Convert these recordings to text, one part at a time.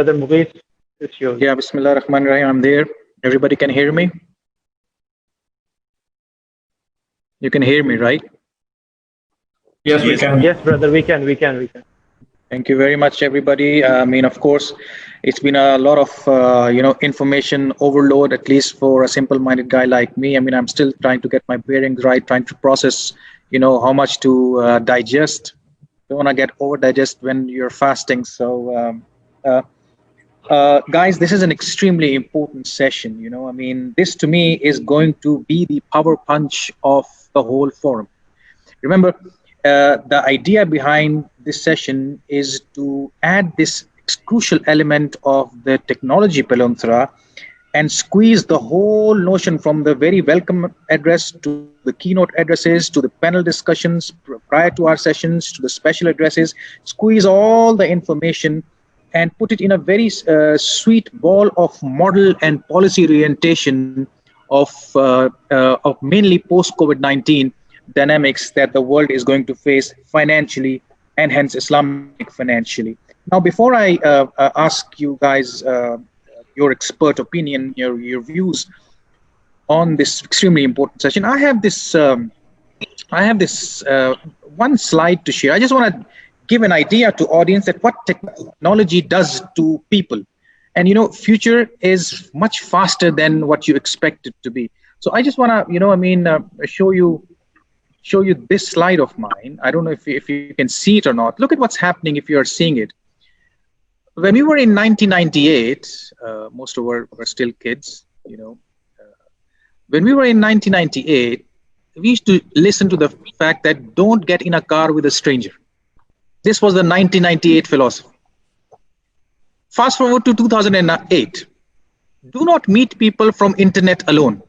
Brother Mughis, it's yours. Yeah, Bismillah Rahman Rahim. I'm there. Everybody can hear me? You can hear me, right? Yes, we can. Yes, brother, we can. Thank you very much, everybody. I mean, of course, it's been a lot of, information overload, at least for a simple-minded guy like me. I mean, I'm still trying to get my bearings right, trying to process, how much to digest. Don't want to get over-digest when you're fasting. So, guys, this is an extremely important session. I mean, this to me is going to be the power punch of the whole forum. Remember, the idea behind this session is to add this crucial element of the technology Pelonthra and squeeze the whole notion from the very welcome address to the keynote addresses to the panel discussions prior to our sessions to the special addresses, squeeze all the information and put it in a very sweet ball of model and policy orientation of mainly post-COVID-19 dynamics that the world is going to face financially and hence Islamic financially. Now, before I ask you guys your expert opinion, your views on this extremely important session, I have this one slide to share. I just want to give an idea to audience that what technology does to people. And future is much faster than what you expect it to be. So I just want to, show you this slide of mine. I don't know if you can see it or not. Look at what's happening if you are seeing it. When we were in 1998, most of us were still kids, when we were in 1998, we used to listen to the fact that don't get in a car with a stranger. This was the 1998 philosophy. Fast forward to 2008. Do not meet people from internet alone.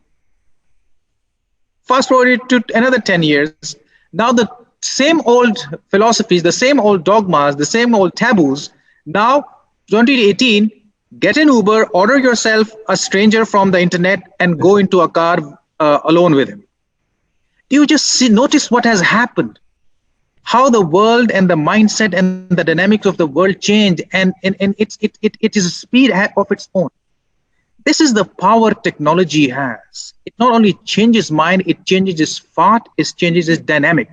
Fast forward to another 10 years. Now the same old philosophies, the same old dogmas, the same old taboos. Now 2018, get an Uber, order yourself a stranger from the internet and go into a car alone with him. Do you just notice what has happened? How the world and the mindset and the dynamics of the world change, and it is a speed of its own. This is the power technology has. It not only changes mind, it changes its thought, it changes its dynamic.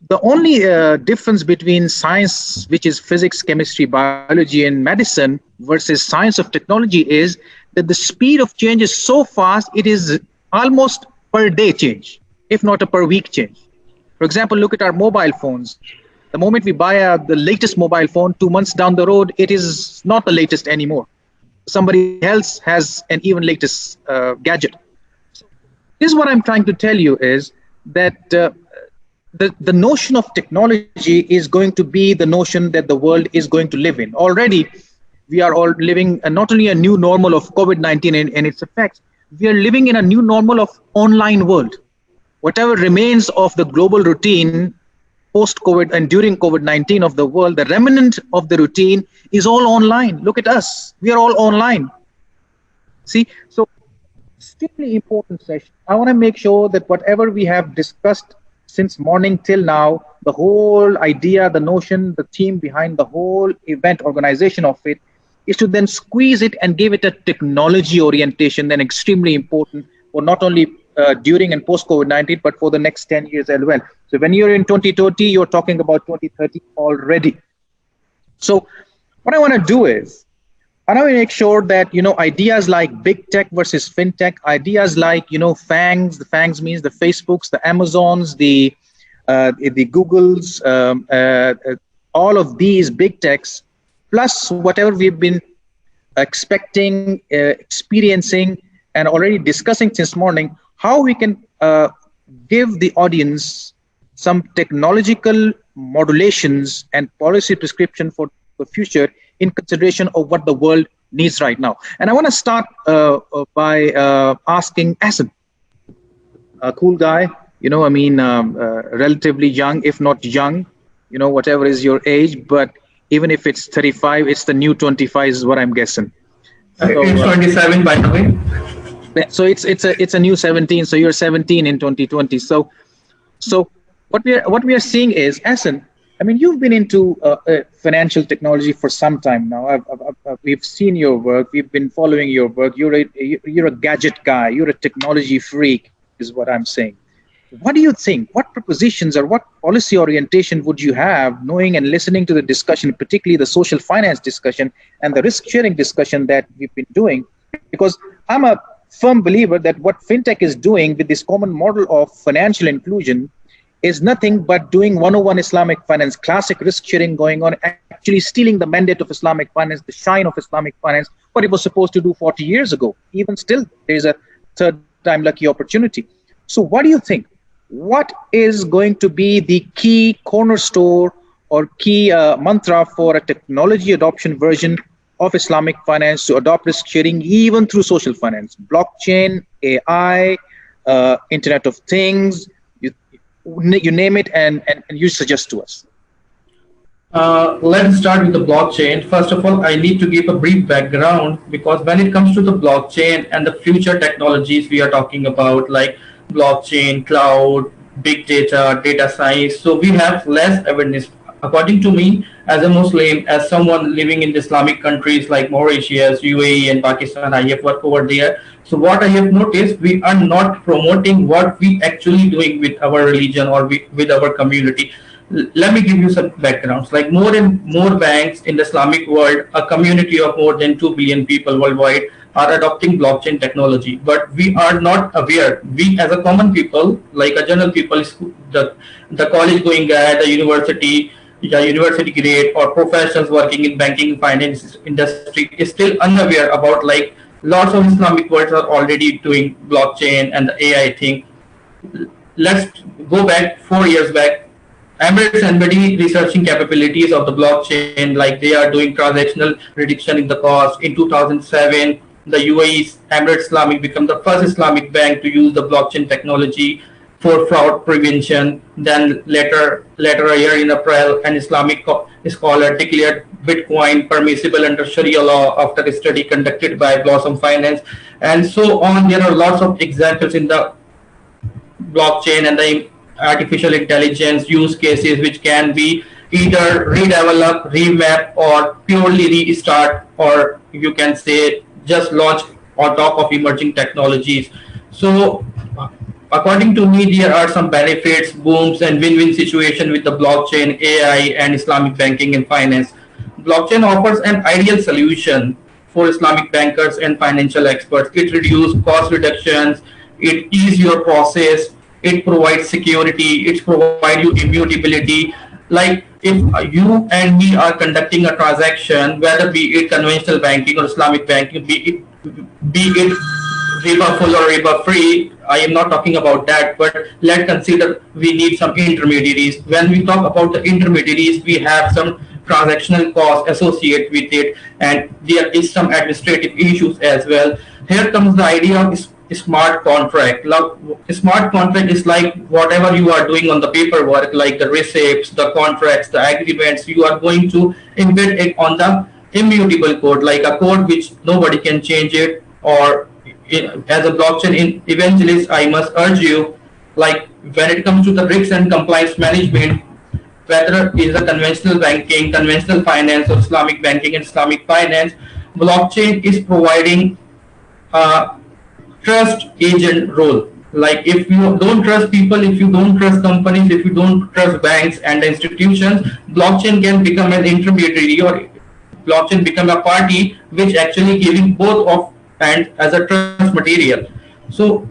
The only difference between science, which is physics, chemistry, biology, and medicine, versus science of technology is that the speed of change is so fast, it is almost per day change, if not a per week change. For example, look at our mobile phones. The moment we buy the latest mobile phone, 2 months down the road, it is not the latest anymore. Somebody else has an even latest gadget. This is what I'm trying to tell you is that the notion of technology is going to be the notion that the world is going to live in. Already, we are all living not only a new normal of COVID-19 and its effects, we are living in a new normal of online world. Whatever remains of the global routine post-COVID and during COVID-19 of the world, the remnant of the routine is all online. Look at us. We are all online. See, so extremely important session. I want to make sure that whatever we have discussed since morning till now, the whole idea, the notion, the theme behind the whole event organization of it is to then squeeze it and give it a technology orientation, then extremely important for not only during and post COVID-19, but for the next 10 years as well. So when you're in 2030, you're talking about 2030 already. So what I want to do is, I want to make sure that, ideas like big tech versus fintech, ideas like, FANGs, the FANGs means the Facebooks, the Amazons, the Googles, all of these big techs, plus whatever we've been expecting, experiencing, and already discussing since morning, how we can give the audience some technological modulations and policy prescription for the future in consideration of what the world needs right now. And I want to start by asking Asan, a cool guy, relatively young, if not young, whatever is your age, but even if it's 35, it's the new 25 is what I'm guessing. So, it's 27 by the way. So it's a new 17. So you're 17 in 2020. So what we are seeing is, Asan, I mean, you've been into financial technology for some time now. We've seen your work. We've been following your work. You're a gadget guy. You're a technology freak, is what I'm saying. What do you think? What propositions or what policy orientation would you have, knowing and listening to the discussion, particularly the social finance discussion and the risk sharing discussion that we've been doing? Because I'm a firm believer that what fintech is doing with this common model of financial inclusion is nothing but doing 101 Islamic finance, classic risk sharing going on, actually stealing the mandate of Islamic finance, the shine of Islamic finance, what it was supposed to do 40 years ago. Even still, there's a third time lucky opportunity. So what do you think? What is going to be the key cornerstone or key mantra for a technology adoption version of Islamic finance to adopt risk sharing even through social finance, blockchain, AI, Internet of Things, you name it, and you suggest to us? Let's start with the blockchain. First of all, I need to give a brief background, because when it comes to the blockchain and the future technologies we are talking about, like blockchain, cloud, big data, data science, so we have less awareness. According to me, as a Muslim, as someone living in the Islamic countries like Mauritius, UAE, and Pakistan, I have worked over there. So what I have noticed, we are not promoting what we actually doing with our religion or with our community. Let me give you some backgrounds. Like more and more banks in the Islamic world, a community of more than 2 billion people worldwide are adopting blockchain technology, but we are not aware. We as a common people, like a general people, the college going guy, the university grade, or professionals working in banking finance industry is still unaware about, like, lots of Islamic worlds are already doing blockchain and the AI thing. Let's go back 4 years back. Emirates NBD researching capabilities of the blockchain, like they are doing transactional reduction in the cost. In 2007, the UAE Emirates Islamic became the first Islamic bank to use the blockchain technology for fraud prevention. Then later a year in April, an Islamic scholar declared Bitcoin permissible under Sharia law after a study conducted by Blossom Finance, and so on. There are lots of examples in the blockchain and the artificial intelligence use cases, which can be either redevelop, remap, or purely restart, or you can say just launch on top of emerging technologies. So according to me, there are some benefits, booms, and win-win situation with the blockchain, AI, and Islamic banking and finance. Blockchain offers an ideal solution for Islamic bankers and financial experts. It reduces cost reductions, it ease your process, it provides security, it provides you immutability. Like if you and me are conducting a transaction, whether be it conventional banking or Islamic banking, be it riba full or riba free, I am not talking about that, but let's consider we need some intermediaries. When we talk about the intermediaries, we have some transactional costs associated with it, and there is some administrative issues as well. Here comes the idea of smart contract. Smart contract is like whatever you are doing on the paperwork, like the receipts, the contracts, the agreements, you are going to embed it on the immutable code, like a code which nobody can change it. Or as a blockchain evangelist, I must urge you, like when it comes to the risks and compliance management, whether it is a conventional banking, conventional finance, or Islamic banking and Islamic finance, blockchain is providing a trust agent role. Like if you don't trust people, if you don't trust companies, if you don't trust banks and institutions, blockchain can become an intermediary, or blockchain become a party which actually giving both of and as a trust material. So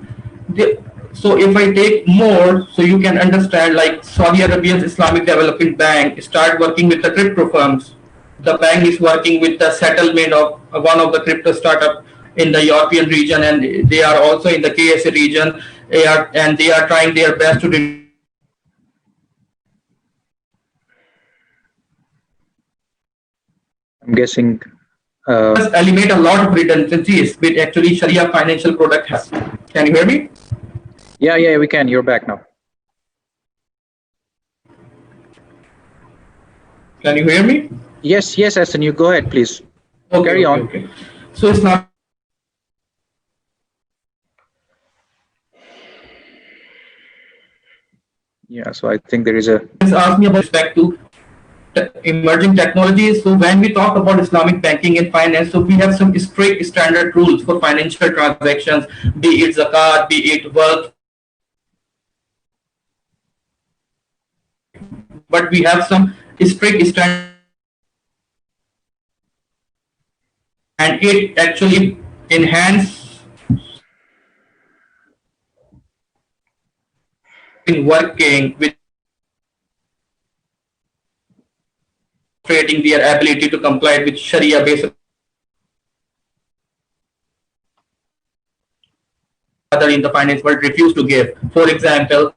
so if I take more, so you can understand, like Saudi Arabia's Islamic Development Bank start working with the crypto firms. The bank is working with the settlement of one of the crypto startup in the European region, and they are also in the KSA region. They are trying their best to I'm guessing. eliminate a lot of redundancies which actually Sharia financial product has. Can you hear me? Yeah, we can. You're back now. Can you hear me? Yes, Hassan, you go ahead, please. Okay, Carry on. Okay. So it's not. Yeah, so I think there is a. Ask me about respect to emerging technologies. So when we talk about Islamic banking and finance, so we have some strict standard rules for financial transactions, be it zakat, be it wealth, but we have some strict standard, and it actually enhance in working with creating their ability to comply with Sharia based other in the finance world refuse to give. For example,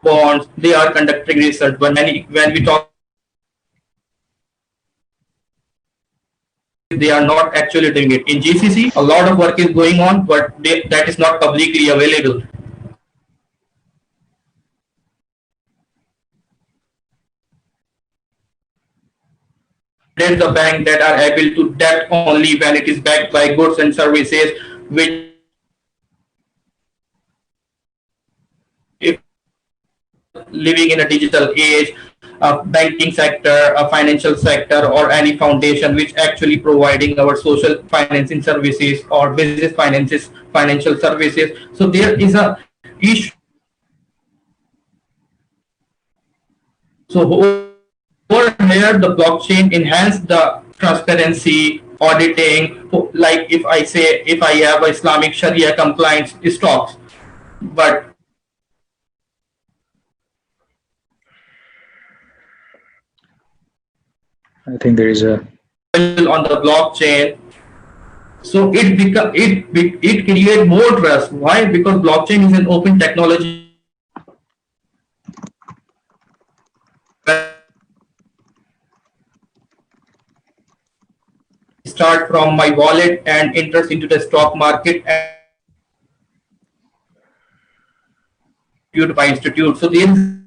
bonds, they are conducting research. When we talk, they are not actually doing it. In GCC, a lot of work is going on, but that is not publicly available. There's the bank that are able to debt only when it is backed by goods and services, which if living in a digital age, a banking sector, a financial sector, or any foundation which actually providing our social financing services or business finances, financial services. So there is a issue. So over here, the blockchain enhance the transparency, auditing. Like if I have a Islamic Sharia compliance stocks, but I think there is a on the blockchain, so it create more trust. Why? Because blockchain is an open technology. Start from my wallet and enters into the stock market and by institute. So there is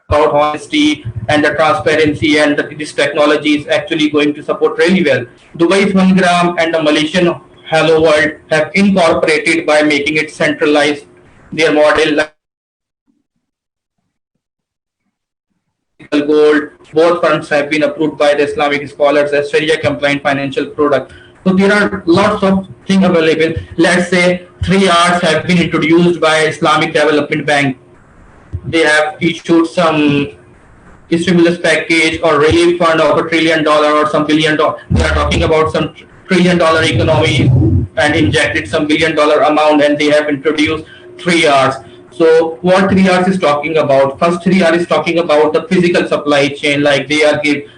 about honesty and the transparency, and this technology is actually going to support really well. Dubai's OneGram and the Malaysian Hello World have incorporated by making it centralized their model like gold. Both firms have been approved by the Islamic scholars as Sharia compliant financial product. So there are lots of things available. Let's say 3Rs have been introduced by Islamic Development Bank. They have issued some stimulus package or relief fund of $1 trillion or some $1 billion. They are talking about some $1 trillion economy and injected some $1 billion amount, and they have introduced 3Rs. So what 3Rs is talking about? First 3R is talking about the physical supply chain, like they are giving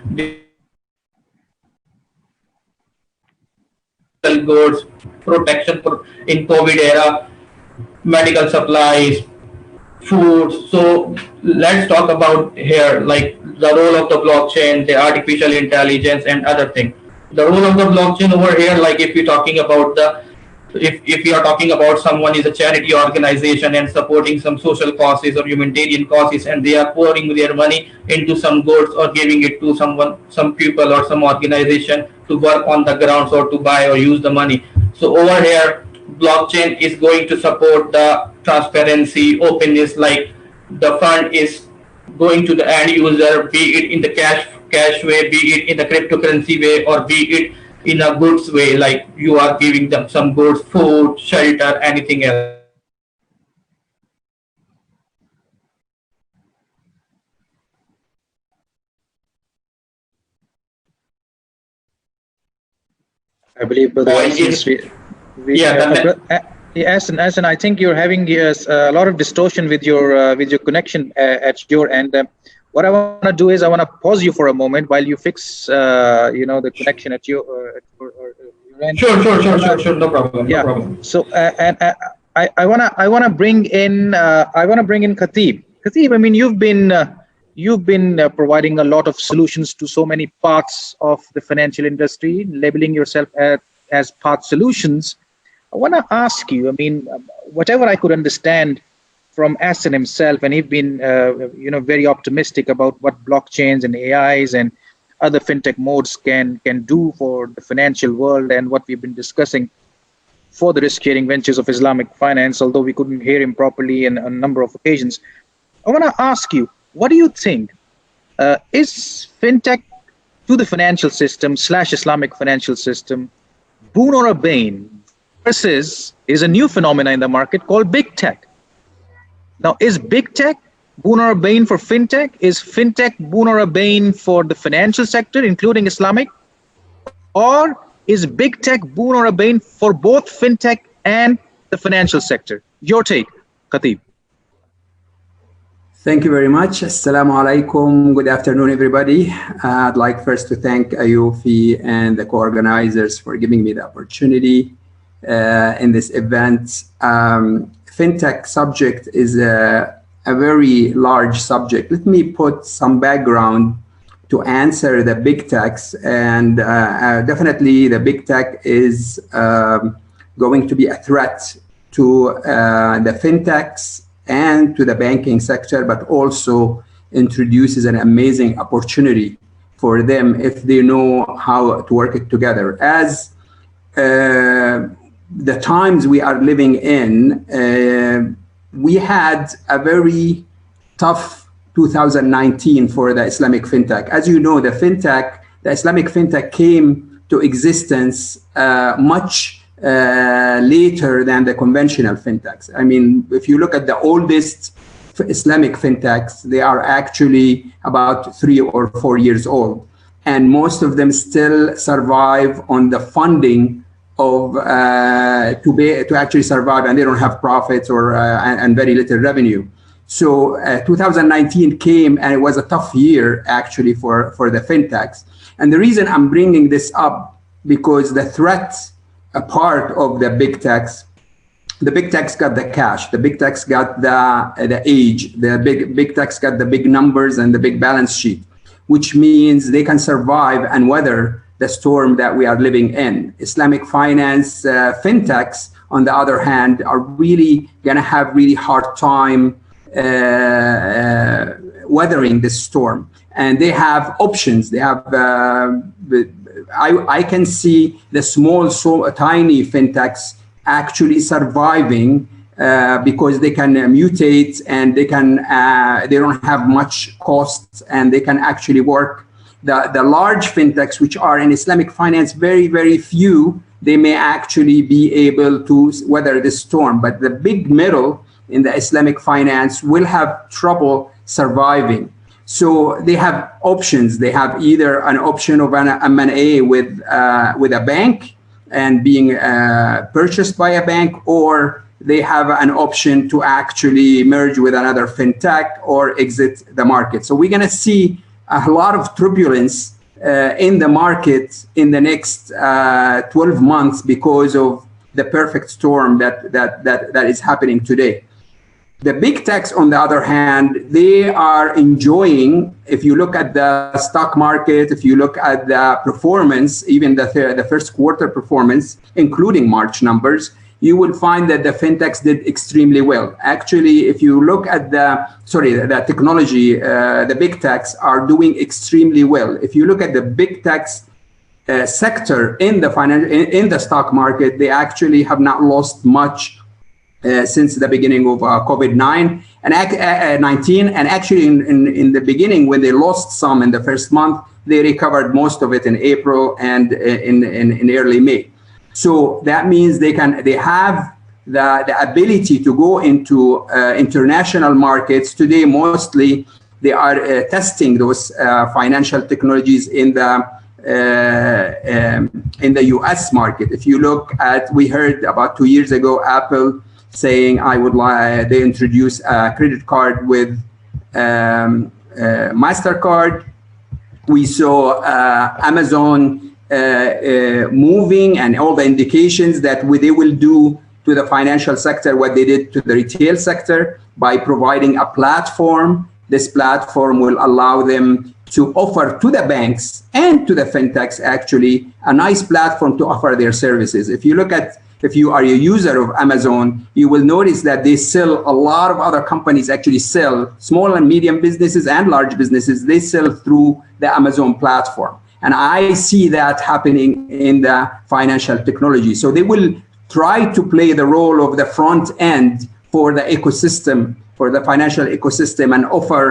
goods, protection for in COVID era, medical supplies, food. So let's talk about here like the role of the blockchain, the artificial intelligence, and other things. The role of the blockchain over here, like if you're talking about the if you are talking about someone is a charity organization and supporting some social causes or humanitarian causes, and they are pouring their money into some goods or giving it to someone, some people or some organization to work on the grounds or to buy or use the money. So over here, blockchain is going to support the transparency, openness, like the fund is going to the end user, be it in the cash way, be it in the cryptocurrency way, or be it in a goods way, like you are giving them some goods, food, shelter, anything else. I believe, Brother Aziz, yes, and I think you're having a lot of distortion with your connection at your end. What I want to do is I want to pause you for a moment while you fix, the connection at your end. Sure, no problem. Yeah. No problem. So, and I wanna bring in Khatib. Khatib, I mean, you've been providing a lot of solutions to so many parts of the financial industry, labeling yourself as Path Solutions. I want to ask you, I mean, whatever I could understand from Aston himself, and he's been, very optimistic about what blockchains and AIs and other fintech modes can do for the financial world and what we've been discussing. for the risk-sharing ventures of Islamic finance, although we couldn't hear him properly in a number of occasions. I want to ask you, what do you think? Is fintech to the financial system / Islamic financial system boon or a bane versus is a new phenomenon in the market called big tech? Now, is big tech boon or a bane for fintech? Is fintech boon or a bane for the financial sector, including Islamic? Or is big tech boon or a bane for both fintech and the financial sector? Your take, Khatib. Thank you very much. Assalamu alaikum. Good afternoon, everybody. I'd like first to thank AAOIFI and the co-organizers for giving me the opportunity in this event. Fintech subject is a very large subject. Let me put some background to answer the big techs, and definitely the big tech is going to be a threat to the fintechs and to the banking sector, but also introduces an amazing opportunity for them if they know how to work it together. As the times we are living in, we had a very tough 2019 for the Islamic fintech. As you know, the Islamic fintech came to existence much later than the conventional fintechs. I mean, if you look at the oldest Islamic fintechs, they are actually about 3 or 4 years old. And most of them still survive on the funding of to actually survive, and they don't have profits or and very little revenue. So 2019 came, and it was a tough year actually for the fintechs. And the reason I'm bringing this up, because the threat, a part of the big techs got the cash, the big techs got the age, the big techs got the big numbers and the big balance sheet, which means they can survive and weather the storm that we are living in. Islamic finance fintechs, on the other hand, are really going to have really hard time weathering this storm. And they have options. They have, I can see the small, tiny fintechs actually surviving because they can mutate, and they don't have much costs, and they can actually work. The large fintechs, which are in Islamic finance, very, very few, they may actually be able to weather this storm. But the big middle in the Islamic finance will have trouble surviving. So they have options. They have either an option of an M&A with a bank and being purchased by a bank, or they have an option to actually merge with another fintech or exit the market. So we're going to see a lot of turbulence in the market in the next 12 months because of the perfect storm that is happening today. The big techs, on the other hand, they are enjoying, if you look at the stock market, if you look at the performance, even the first quarter performance, including March numbers, you will find that the fintechs did extremely well. Actually, if you look at the technology, the big techs are doing extremely well. If you look at the big techs sector in the stock market, they actually have not lost much since the beginning of COVID-19, and actually in the beginning, when they lost some in the first month, they recovered most of it in April and in early May. So that means they have the ability to go into international markets. Today, mostly they are testing those financial technologies in the US market. If you look at, we heard about 2 years ago, Apple saying they introduce a credit card with MasterCard. We saw Amazon moving, and all the indications that they will do to the financial sector what they did to the retail sector by providing a platform. This platform will allow them to offer to the banks and to the fintechs actually a nice platform to offer their services. If you are a user of Amazon, you will notice that they sell, a lot of other companies actually sell, small and medium businesses and large businesses, they sell through the Amazon platform. And I see that happening in the financial technology. So they will try to play the role of the front end for the ecosystem, for the financial ecosystem, and offer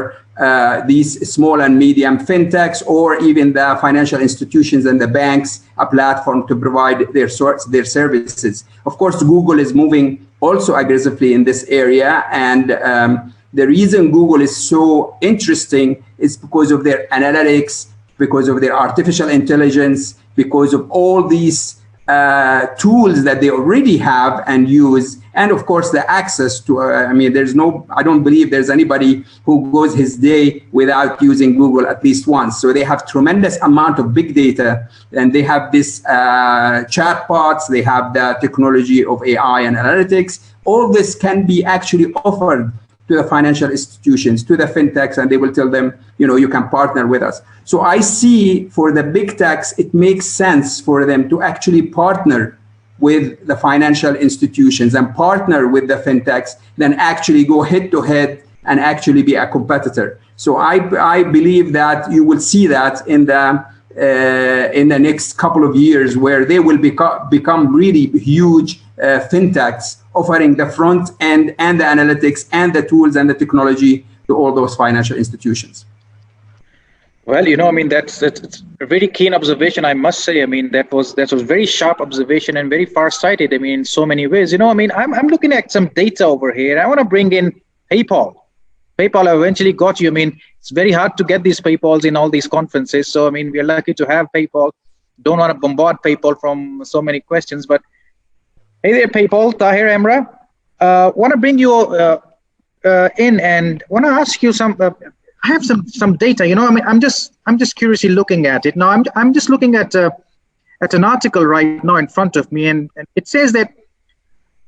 these small and medium fintechs or even the financial institutions and the banks a platform to provide their services. Of course, Google is moving also aggressively in this area, and the reason Google is so interesting is because of their analytics, because of their artificial intelligence, because of all these tools that they already have and use, and of course the access to, I don't believe there's anybody who goes his day without using Google at least once. So they have tremendous amount of big data, and they have this chatbots, they have the technology of AI and analytics. All this can be actually offered to the financial institutions, to the fintechs, and they will tell them, you can partner with us. So I see for the big techs, it makes sense for them to actually partner with the financial institutions and partner with the fintechs, than actually go head to head and actually be a competitor. So I believe that you will see that in the next couple of years, where they will become really huge fintechs, offering the front end and the analytics and the tools and the technology to all those financial institutions. Well, that's a very keen observation, I must say. That was very sharp observation and very far-sighted. In so many ways. I'm looking at some data over here. I want to bring in PayPal. PayPal eventually got you. It's very hard to get these PayPals in all these conferences. So we're lucky to have PayPal. Don't want to bombard PayPal from so many questions, but hey there, PayPal, Tahir, Emra. Want to bring you in and want to ask you some. I have some data. I'm just curiously looking at it now. I'm just looking at an article right now in front of me, and it says that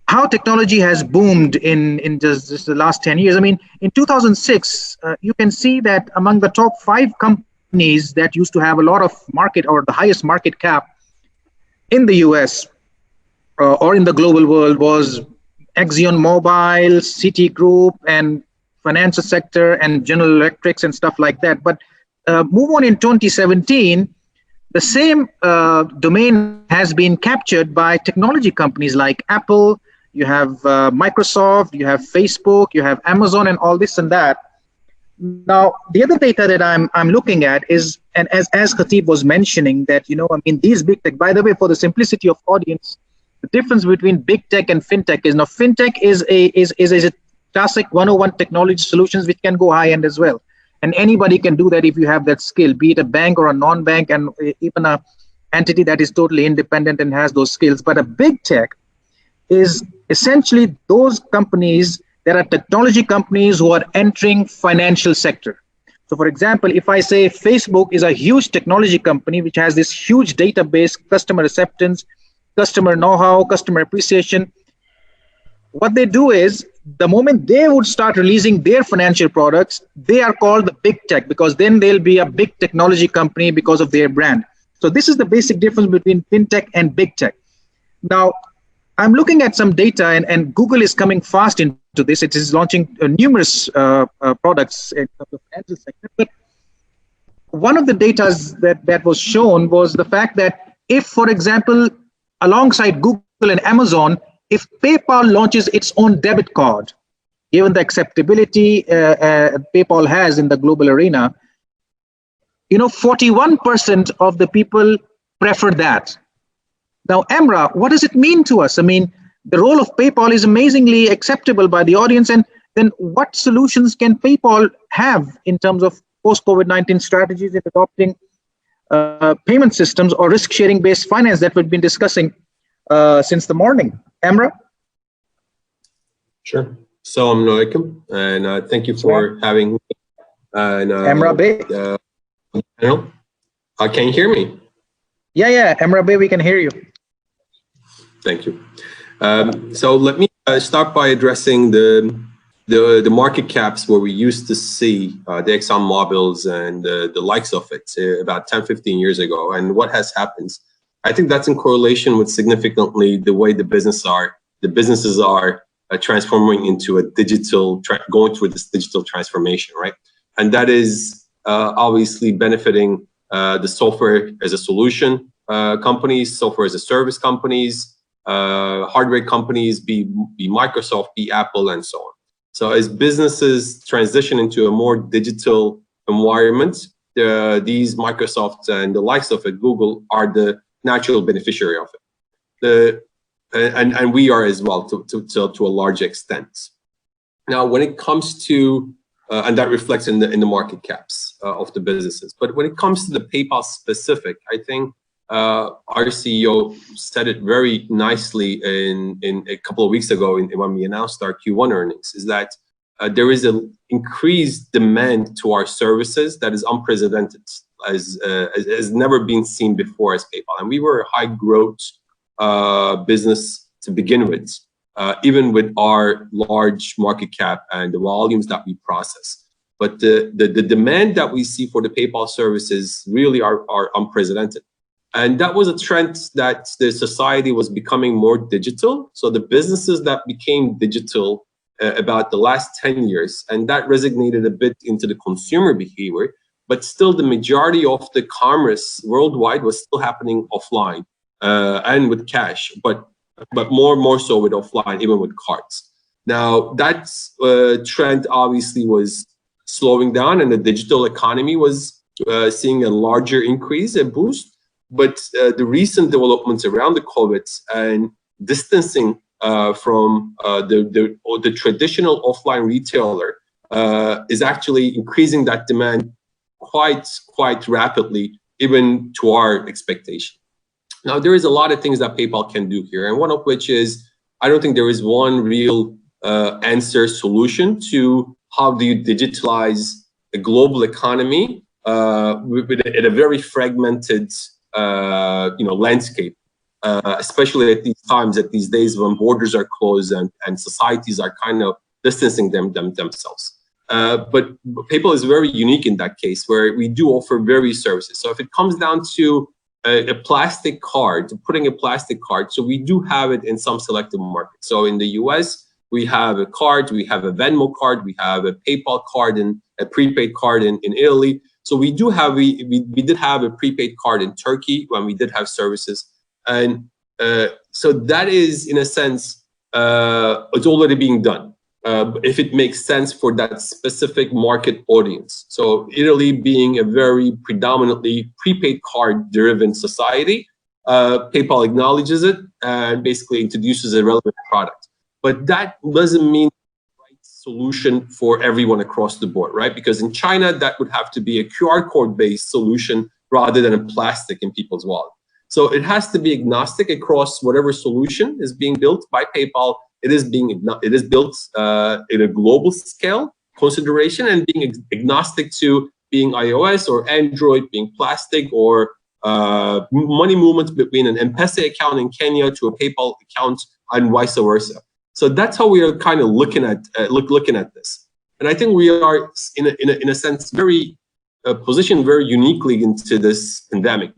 how technology has boomed in just the last 10 years. In 2006, you can see that among the top 5 companies that used to have a lot of market, or the highest market cap in the US or in the global world, was ExxonMobil, Citigroup, and financial sector, and General Electrics, and stuff like that. But move on in 2017, the same domain has been captured by technology companies like Apple. You have Microsoft, you have Facebook, you have Amazon, and all this and that. Now, the other data that I'm looking at is, and as Khatib was mentioning, that these big tech. By the way, for the simplicity of audience, the difference between big tech and fintech is, now fintech is a classic 101 technology solutions which can go high end as well, and anybody can do that if you have that skill, be it a bank or a non-bank, and even a entity that is totally independent and has those skills. But a big tech is essentially those companies that are technology companies who are entering financial sector. So for example, if I say Facebook is a huge technology company which has this huge database, customer acceptance, customer know-how, customer appreciation, what they do is, the moment they would start releasing their financial products, they are called the big tech, because then they'll be a big technology company because of their brand. So this is the basic difference between fintech and big tech. Now, I'm looking at some data, and Google is coming fast into this. It is launching numerous products in the financial sector. But one of the data that was shown was the fact that if, for example, alongside Google and Amazon, if PayPal launches its own debit card, given the acceptability PayPal has in the global arena, 41% of the people prefer that. Now, Emra, what does it mean to us? The role of PayPal is amazingly acceptable by the audience, and then what solutions can PayPal have in terms of post-COVID-19 strategies in adopting payment systems or risk-sharing based finance that we've been discussing since the morning? Emra? Sure. Assalamu alaikum, and thank you for having me. And, Emra Bey? Can you hear me? Yeah, Emra Bey, we can hear you. Thank you. So let me start by addressing the market caps where we used to see the ExxonMobils and the likes of it about 10, 15 years ago, and what has happened. I think that's in correlation with significantly the way the businesses are transforming into a digital, going through this digital transformation, right? And that is obviously benefiting the software as a solution companies, software as a service companies, hardware companies, be Microsoft, be Apple, and so on. So as businesses transition into a more digital environment, these Microsofts and the likes of it, Google, are the natural beneficiary of it. And we are as well to a large extent. Now, when it comes to and that reflects in the market caps of the businesses. But when it comes to the PayPal specific, I think our CEO said it very nicely in a couple of weeks ago when we announced our Q1 earnings, is that there is an increased demand to our services that is unprecedented, as has never been seen before as PayPal. And we were a high growth business to begin with, even with our large market cap and the volumes that we process. But the demand that we see for the PayPal services really are unprecedented. And that was a trend that the society was becoming more digital. So the businesses that became digital about the last 10 years, and that resonated a bit into the consumer behavior, but still the majority of the commerce worldwide was still happening offline and with cash, but more so with offline, even with cards. Now that trend obviously was slowing down, and the digital economy was seeing a larger increase, a boost. But the recent developments around the COVID and distancing from the traditional offline retailer is actually increasing that demand quite rapidly, even to our expectation. Now, there is a lot of things that PayPal can do here, and one of which is, I don't think there is one real answer solution to how do you digitalize a global economy at a very fragmented landscape, especially at these times, at these days when borders are closed and societies are kind of distancing themselves. But PayPal is very unique in that case, where we do offer various services. So if it comes down to a plastic card, putting a plastic card, so we do have it in some selective markets. So in the US, we have a card, we have a Venmo card, we have a PayPal card, and a prepaid card in Italy. So we do have, we did have a prepaid card in Turkey when we did have services. And so that is, in a sense, it's already being done. If it makes sense for that specific market audience. So Italy being a very predominantly prepaid card driven society, PayPal acknowledges it and basically introduces a relevant product. But that doesn't mean the right solution for everyone across the board, right? Because in China, that would have to be a QR code based solution rather than a plastic in people's wallet. So it has to be agnostic across whatever solution is being built by PayPal. It is built in a global scale consideration, and being agnostic to being iOS or Android, being plastic, or money movements between an M-Pesa account in Kenya to a PayPal account and vice versa. So that's how we are kind of looking at this. And I think we are in a sense very positioned very uniquely into this pandemic,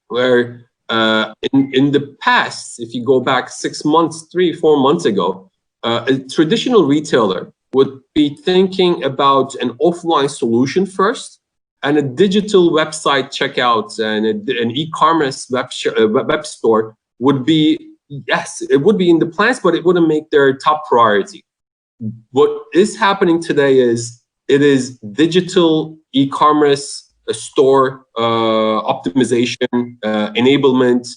where in the past, if you go back 6 months, 3-4 months ago, a traditional retailer would be thinking about an offline solution first, and a digital website checkout and an e-commerce web store would be, yes, it would be in the plans, but it wouldn't make their top priority. What is happening today is it is digital e-commerce, a store optimization, enablement,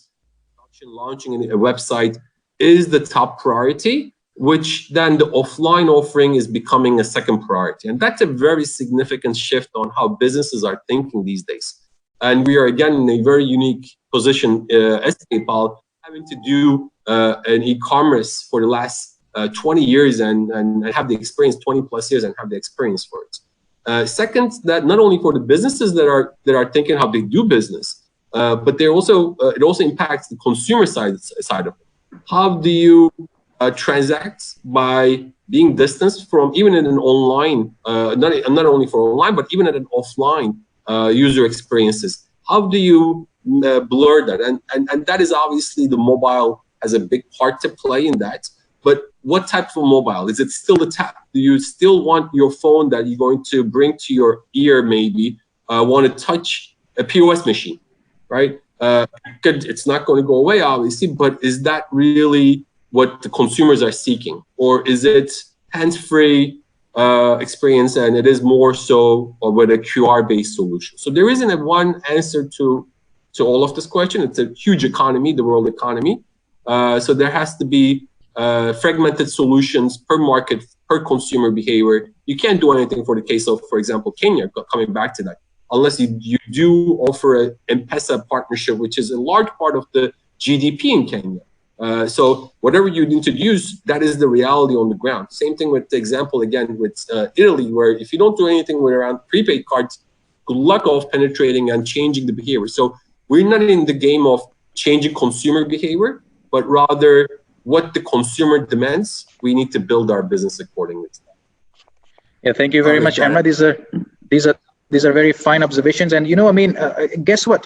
launching a website is the top priority, which then the offline offering is becoming a second priority. And that's a very significant shift on how businesses are thinking these days. And we are, again, in a very unique position as PayPal, having to do an e-commerce for the last 20 years and have the experience, 20 plus years, and have the experience for it. Second, that not only for the businesses that are thinking how they do business, but they also it also impacts the consumer side of it. How do you transact by being distanced from even in an online, not only for online, but even at an offline user experiences? How do you blur that? And that is obviously the mobile has a big part to play in that. But what type of mobile? Is it still the tap? Do you still want your phone that you're going to bring to your ear, maybe, want to touch a POS machine, right? It's not going to go away, obviously, but is that really what the consumers are seeking? Or is it hands-free experience and it is more so with a QR-based solution? So there isn't a one answer to all of this question. It's a huge economy, the world economy. So there has to be fragmented solutions per market, per consumer behavior. You can't do anything for the case of, for example, Kenya, coming back to that, unless you do offer an M-Pesa partnership, which is a large part of the GDP in Kenya. So whatever you introduce, that is the reality on the ground. Same thing with the example, again, with Italy, where if you don't do anything with around prepaid cards, good luck of penetrating and changing the behavior. So we're not in the game of changing consumer behavior, but rather what the consumer demands, we need to build our business accordingly to that. Yeah, thank you very much, Emma. These are very fine observations. And, guess what?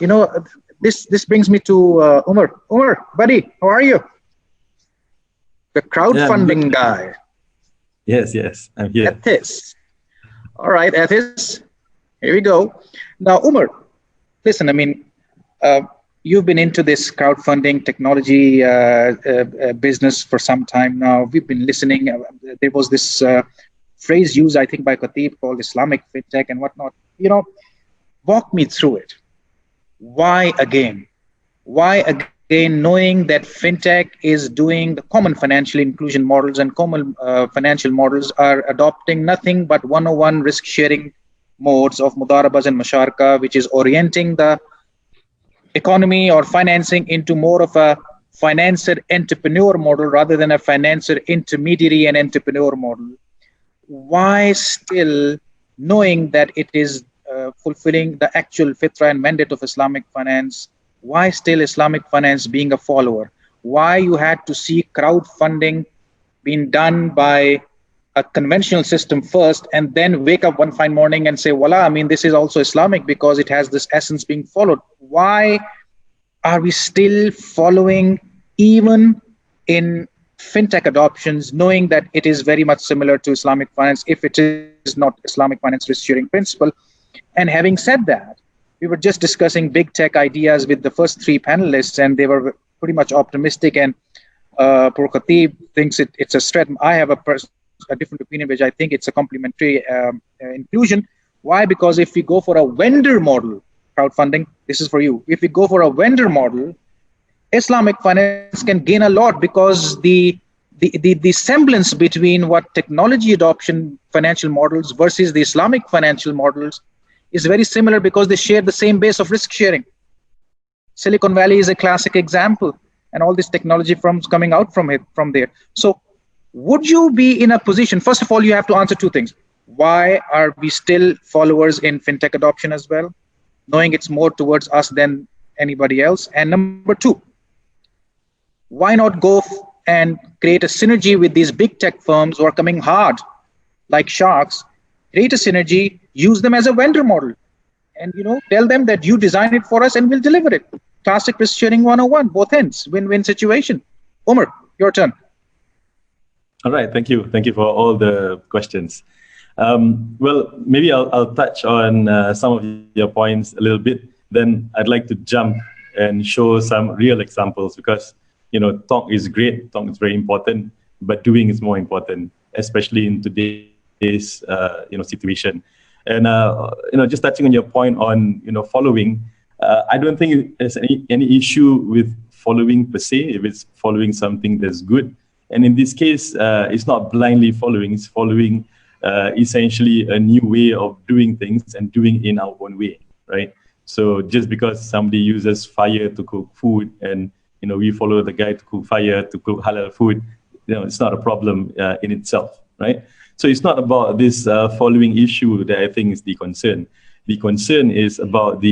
This brings me to Umar. Umar, buddy, how are you? The crowdfunding guy. Yes, I'm here. Ethis. All right, Ethis. Here we go. Now, Umar, listen, you've been into this crowdfunding technology business for some time now. We've been listening. There was this phrase used, I think, by Khatib called Islamic fintech and whatnot. Walk me through it. Why again? Why again, knowing that fintech is doing the common financial inclusion models and common financial models are adopting nothing but 101 risk-sharing modes of mudarabas and musharaka, which is orienting the economy or financing into more of a financer entrepreneur model rather than a financer intermediary and entrepreneur model. Why still, knowing that it is fulfilling the actual fitra and mandate of Islamic finance, why still Islamic finance being a follower? Why you had to see crowdfunding being done by a conventional system first and then wake up one fine morning and say, voila, this is also Islamic because it has this essence being followed. Why are we still following even in fintech adoptions, knowing that it is very much similar to Islamic finance if it is not Islamic finance risk-sharing principle? And having said that, we were just discussing big tech ideas with the first three panelists, and they were pretty much optimistic. And Poor Khatib thinks it's a stretch. I have a different opinion, which I think it's a complementary inclusion. Why? Because if we go for a vendor model, crowdfunding, this is for you. If we go for a vendor model, Islamic finance can gain a lot because the semblance between what technology adoption financial models versus the Islamic financial models is very similar because they share the same base of risk sharing. Silicon Valley is a classic example, and all this technology firms coming out from there. So would you be in a position, first of all, you have to answer two things. Why are we still followers in fintech adoption as well, knowing it's more towards us than anybody else? And number two, why not go and create a synergy with these big tech firms who are coming hard like sharks? Create a synergy, use them as a vendor model, and tell them that you design it for us and we'll deliver it. Classic risk sharing 101, both ends, win-win situation. Umar, your turn. All right, thank you for all the questions. Well, maybe I'll touch on some of your points a little bit. Then I'd like to jump and show some real examples because talk is great, talk is very important, but doing is more important, especially in today's situation. And just touching on your point on following, I don't think there's any issue with following per se if it's following something that's good. And in this case, it's not blindly following; it's following essentially a new way of doing things and doing it in our own way, right? So just because somebody uses fire to cook food and we follow the guy to cook fire to cook halal food, it's not a problem in itself, right? So it's not about this following issue that I think is the concern. The concern is about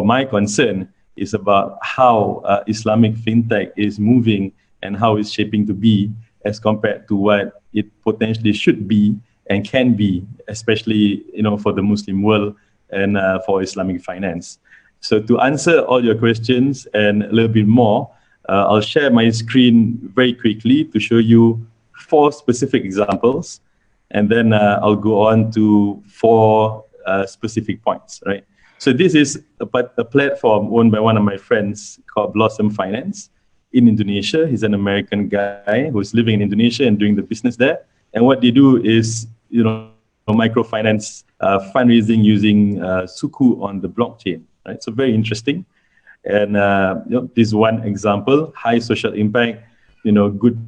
my concern is about how Islamic fintech is moving and how it's shaping to be as compared to what it potentially should be and can be, especially for the Muslim world and for Islamic finance. So to answer all your questions and a little bit more, I'll share my screen very quickly to show you 4 specific examples, and then I'll go on to 4 specific points, right? So this is a platform owned by one of my friends called Blossom Finance in Indonesia. He's an American guy who's living in Indonesia and doing the business there. And what they do is, microfinance fundraising using Suku on the blockchain, right? So very interesting. And this is one example, high social impact, good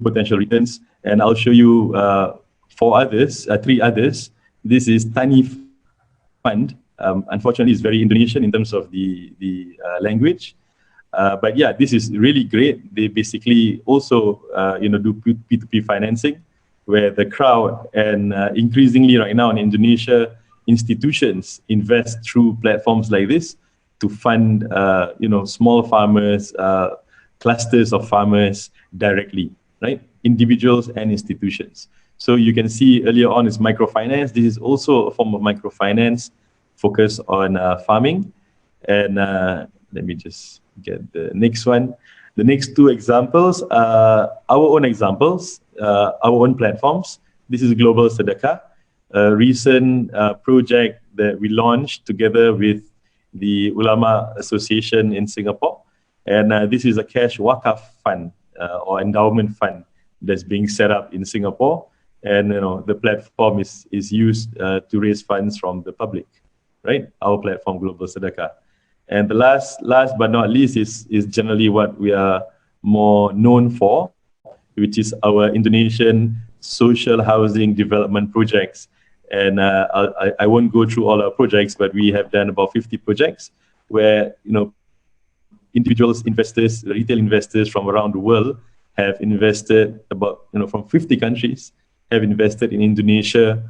potential returns. And I'll show you three others. This is Tani Fund. Unfortunately, it's very Indonesian in terms of the language. But yeah, this is really great. They basically also, do P2P financing, where the crowd and increasingly right now in Indonesia, institutions invest through platforms like this to fund, small farmers, clusters of farmers directly, right? Individuals and institutions. So you can see earlier on is microfinance. This is also a form of microfinance focused on farming. And let me just get the next one. The next two examples are our own examples, our own platforms. This is Global Sedekah, a recent project that we launched together with the Ulama Association in Singapore. And this is a cash wakaf fund or endowment fund that's being set up in Singapore. And the platform is used to raise funds from the public, right? Our platform, Global Sedekah. And the last but not least is generally what we are more known for, which is our Indonesian social housing development projects. And I won't go through all our projects, but we have done about 50 projects where, individuals, investors, retail investors from around the world have invested about, from 50 countries, have invested in Indonesia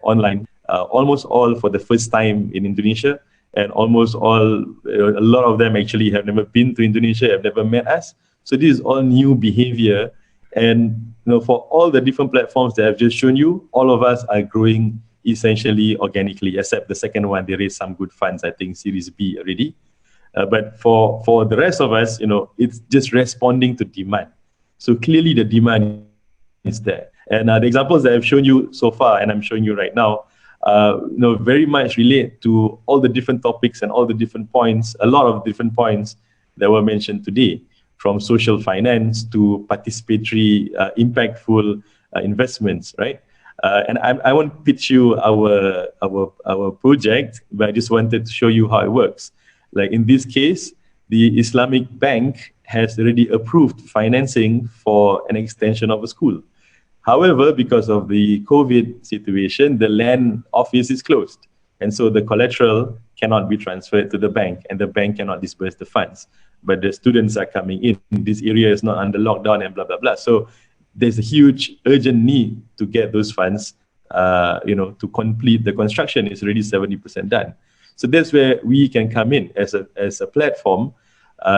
online, almost all for the first time in Indonesia. And almost all, a lot of them actually have never been to Indonesia, have never met us. So this is all new behavior. And for all the different platforms that I've just shown you, all of us are growing essentially organically, except the second one, they raised some good funds, I think Series B already. But for the rest of us, it's just responding to demand. So clearly the demand is there. And the examples that I've shown you so far, and I'm showing you right now, very much relate to all the different topics and all the different points, a lot of different points that were mentioned today, from social finance to participatory, impactful investments, right? And I won't pitch you our project, but I just wanted to show you how it works. Like in this case, the Islamic Bank has already approved financing for an extension of a school. However, because of the COVID situation, the land office is closed. And so the collateral cannot be transferred to the bank and the bank cannot disburse the funds. But the students are coming in. This area is not under lockdown and blah, blah, blah. So there's a huge urgent need to get those funds, to complete the construction. Is already 70% done. So that's where we can come in as a platform.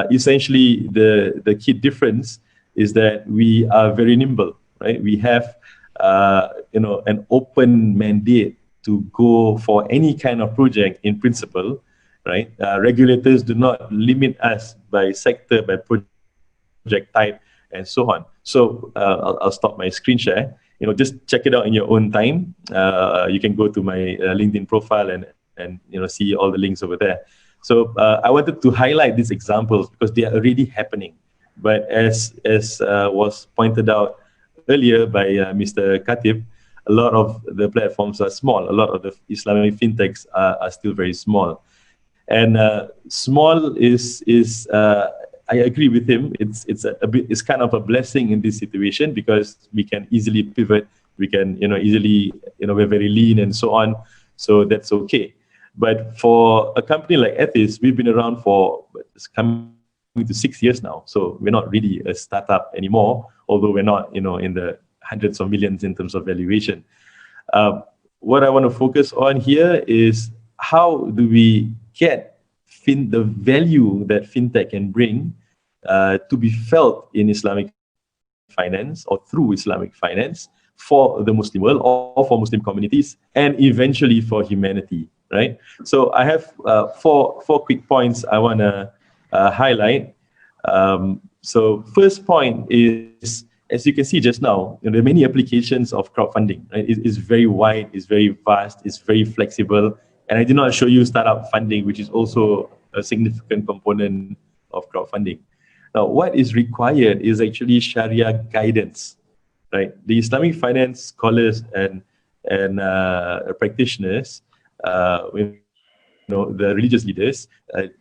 Essentially, the key difference is that we are very nimble. Right? We have, an open mandate to go for any kind of project in principle, right? Regulators do not limit us by sector, by project type, and so on. So I'll stop my screen share. Just check it out in your own time. You can go to my LinkedIn profile and see all the links over there. So I wanted to highlight these examples because they are already happening. But as was pointed out earlier by Mr. Khatib, a lot of the platforms are small. A lot of the Islamic fintechs are still very small. And small is I agree with him. It's kind of a blessing in this situation because we can easily pivot. We can easily we're very lean and so on. So that's okay. But for a company like Ethis, we've been around for coming to 6 years now. So we're not really a startup anymore, although we're not, in the hundreds of millions in terms of valuation. What I want to focus on here is how do we get the value that fintech can bring to be felt in Islamic finance or through Islamic finance for the Muslim world or for Muslim communities and eventually for humanity, right? So I have four quick points I want to highlight. So first point is, as you can see just now, there are many applications of crowdfunding, right? It's very wide, it's very vast, it's very flexible, And I did not show you startup funding, which is also a significant component of crowdfunding. Now, what is required is actually Sharia guidance, right? The Islamic finance scholars and practitioners, the religious leaders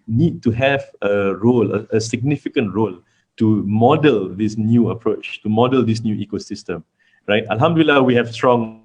need to have a role, a significant role to model this new approach, to model this new ecosystem, right? Alhamdulillah, we have strong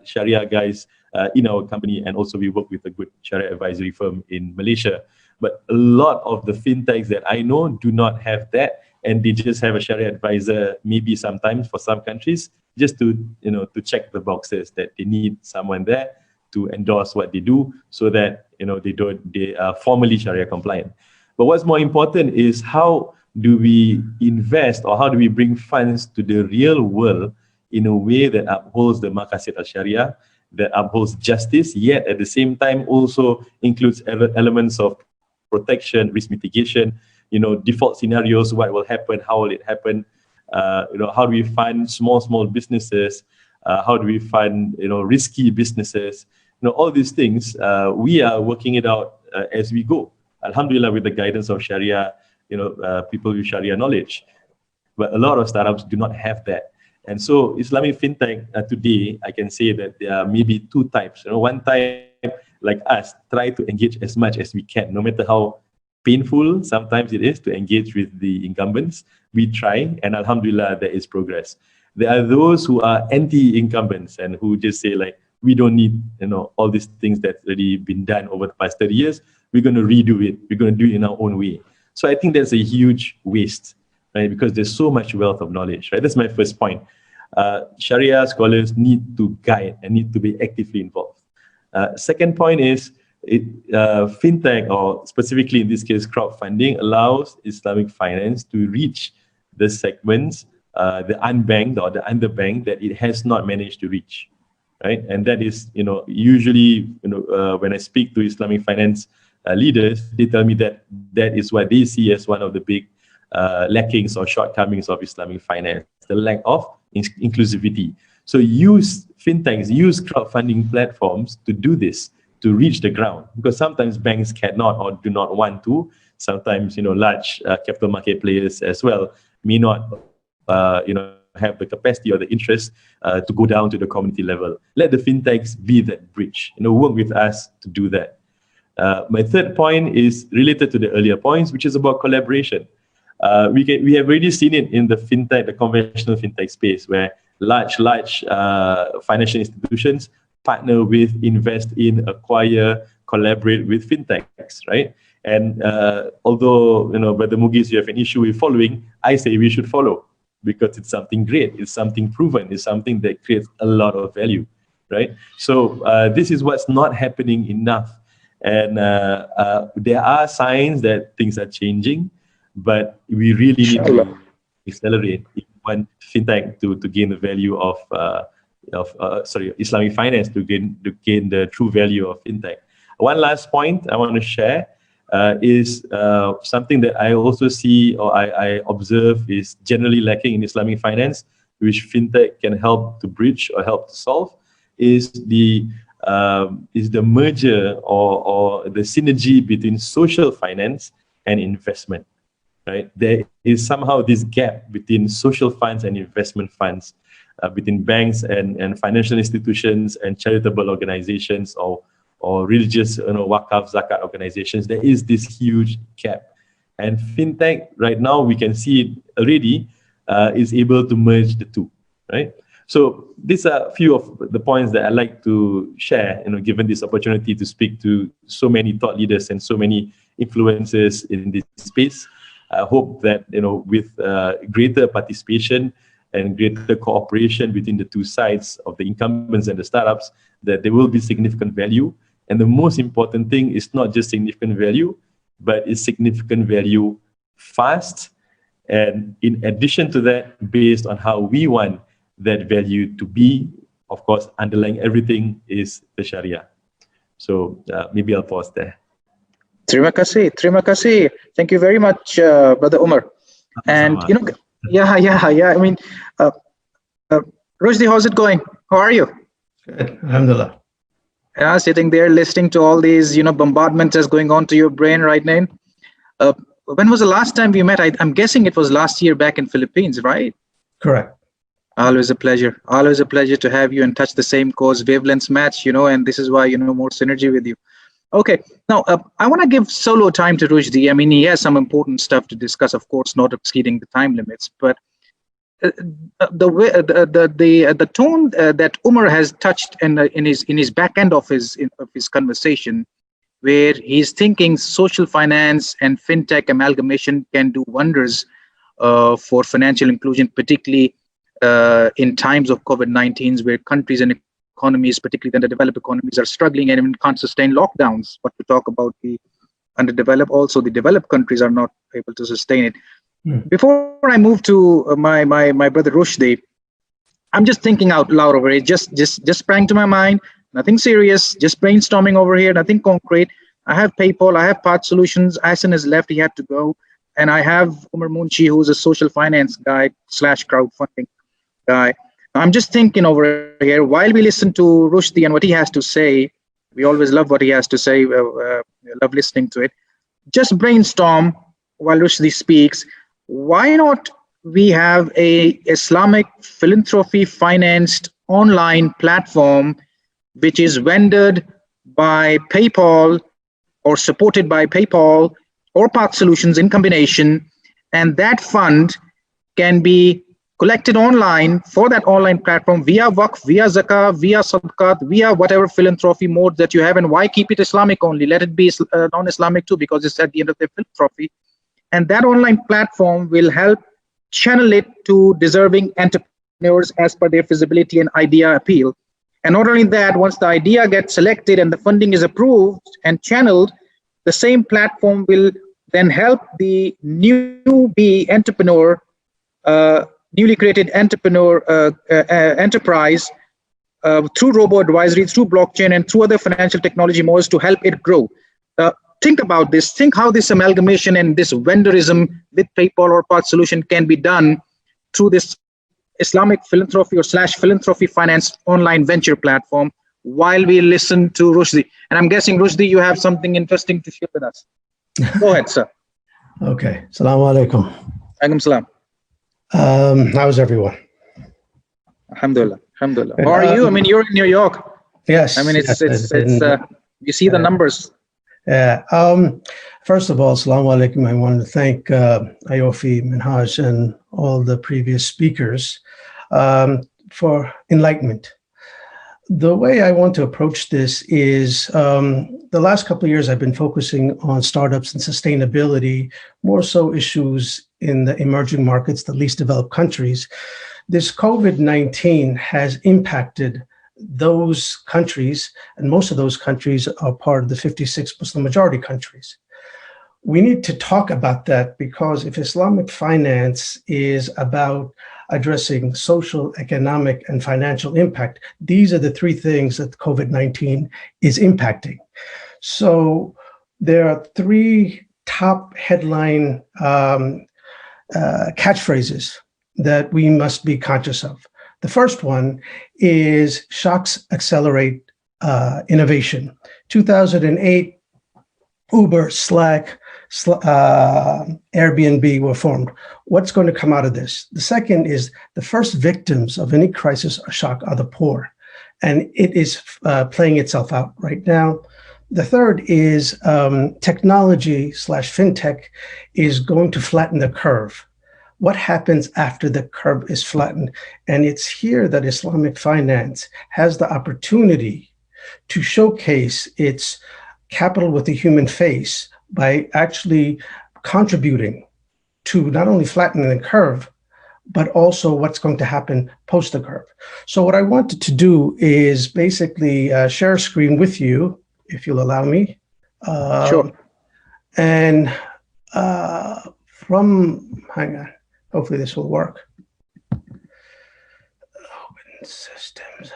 Sharia guys in our company, and also we work with a good Sharia advisory firm in Malaysia. But a lot of the fintechs that I know do not have that, and they just have a Sharia advisor, maybe sometimes for some countries, just to to check the boxes that they need someone there to endorse what they do, so that they are formally Sharia compliant. But what's more important is how do we invest, or how do we bring funds to the real world in a way that upholds the maqasid al-Sharia, that upholds justice, yet at the same time also includes elements of protection, risk mitigation, default scenarios, what will happen, how will it happen, how do we fund small businesses, how do we fund risky businesses, all these things. We are working it out as we go, alhamdulillah, with the guidance of Sharia, people with Sharia knowledge. But a lot of startups do not have that. And so Islamic fintech today, I can say that there are maybe two types. One type, like us, try to engage as much as we can, no matter how painful sometimes it is to engage with the incumbents. We try, and alhamdulillah, there is progress. There are those who are anti-incumbents and who just say, like, we don't need all these things that's already been done over the past 30 years. We're going to redo it. We're going to do it in our own way. So I think that's a huge waste, right? Because there's so much wealth of knowledge, right? That's my first point. Sharia scholars need to guide and need to be actively involved. Second point is, fintech, or specifically in this case crowdfunding, allows Islamic finance to reach the segments, the unbanked or the underbanked, that it has not managed to reach, right? And that is, usually, when I speak to Islamic finance leaders, they tell me that that is what they see as one of the big lackings or shortcomings of Islamic finance, the lack of inclusivity. So use fintechs, use crowdfunding platforms to do this, to reach the ground, because sometimes banks cannot or do not want to. Sometimes, large capital market players as well may not, have the capacity or the interest to go down to the community level. Let the fintechs be that bridge. Work with us to do that. My third point is related to the earlier points, which is about collaboration. We have already seen it in the conventional fintech space, where large financial institutions partner with, invest in, acquire, collaborate with fintechs, right? And although, Brother Mughis, you have an issue with following, I say we should follow, because it's something great, it's something proven, it's something that creates a lot of value, right? So this is what's not happening enough. And there are signs that things are changing, but we really need to accelerate if we want fintech to gain the value of Islamic finance to gain the true value of fintech. One last point I want to share is something that I also see, or I observe, is generally lacking in Islamic finance, which fintech can help to bridge or help to solve, is the merger or the synergy between social finance and investment. Right? There is somehow this gap between social funds and investment funds, between banks and financial institutions and charitable organizations or religious, wakaf, zakat organizations. There is this huge gap. And fintech, right now, we can see it already, is able to merge the two, right? So these are a few of the points that I'd like to share, given this opportunity to speak to so many thought leaders and so many influencers in this space. I hope that, with greater participation and greater cooperation between the two sides of the incumbents and the startups, that there will be significant value. And the most important thing is not just significant value, but it's significant value fast. And in addition to that, based on how we want that value to be, of course, underlying everything is the Sharia. So maybe I'll pause there. Terima kasih. Thank you very much, Brother Umar. And yeah. I mean, Rushdie, how's it going? How are you? Good, alhamdulillah. Sitting there listening to all these, bombardments that's going on to your brain right now. When was the last time we met? I'm guessing it was last year back in Philippines, right? Correct. Always a pleasure. Always a pleasure to have you and touch the same cause. Wavelengths match, and this is why, more synergy with you. Okay. Now, I want to give solo time to Rushdie. I mean, he has some important stuff to discuss, of course, not exceeding the time limits, but the tone that Umar has touched in his back end of his conversation, where he's thinking social finance and fintech amalgamation can do wonders for financial inclusion, particularly in times of COVID-19, where countries and economies, particularly the developed economies, are struggling and even can't sustain lockdowns. But to talk about the underdeveloped, also the developed countries are not able to sustain it. Before I move to my brother Rushdie, I'm just thinking out loud over here. Just sprang to my mind. Nothing serious. Just brainstorming over here. Nothing concrete. I have PayPal. I have Path Solutions. Asin has left. He had to go. And I have Umar Munshi, who's a social finance guy / crowdfunding guy. I'm just thinking over here while we listen to Rushdie and what he has to say. We always love what he has to say. Love listening to it. Just brainstorm while Rushdie speaks. Why not we have a Islamic philanthropy financed online platform which is vended by PayPal or supported by PayPal or Path Solutions in combination, and that fund can be collected online for that online platform via Waqf, via Zakah, via Sadaqat, via whatever philanthropy mode that you have. And why keep it Islamic only? Let it be non-Islamic too, because it's at the end of the philanthropy. And that online platform will help channel it to deserving entrepreneurs as per their feasibility and idea appeal. And not only that, once the idea gets selected and the funding is approved and channeled, the same platform will then help the newbie entrepreneur, newly created entrepreneur enterprise through robo-advisory, through blockchain, and through other financial technology modes to help it grow. Think about this. Think how this amalgamation and this vendorism with PayPal or Path Solution can be done through this Islamic philanthropy or / philanthropy finance online venture platform while we listen to Rushdie. And I'm guessing, Rushdie, you have something interesting to share with us. Go ahead, sir. Okay. Assalamu alaikum. Alaikum salam. How's everyone? Alhamdulillah. Alhamdulillah. How are you? I mean, you're in New York. Yes. I mean, it's you see the numbers. Yeah. First of all, assalamu alaikum. I want to thank AAOIFI, Minhaj, and all the previous speakers for enlightenment. The way I want to approach this is the last couple of years I've been focusing on startups and sustainability, more so issues in the emerging markets, the least developed countries. This COVID-19 has impacted those countries, and most of those countries are part of the 56 Muslim majority countries. We need to talk about that because if Islamic finance is about addressing social, economic, and financial impact, these are the three things that COVID-19 is impacting. So there are three top headline catchphrases that we must be conscious of. The first one is shocks accelerate innovation. 2008, Uber, Slack, Airbnb were formed. What's going to come out of this? The second is the first victims of any crisis or shock are the poor, and it is playing itself out right now. The third is technology / fintech is going to flatten the curve. What happens after the curve is flattened? And it's here that Islamic finance has the opportunity to showcase its capital with a human face by actually contributing to not only flattening the curve, but also what's going to happen post the curve. So what I wanted to do is basically share a screen with you, if you'll allow me. Sure. And hang on. Hopefully this will work. Open systems.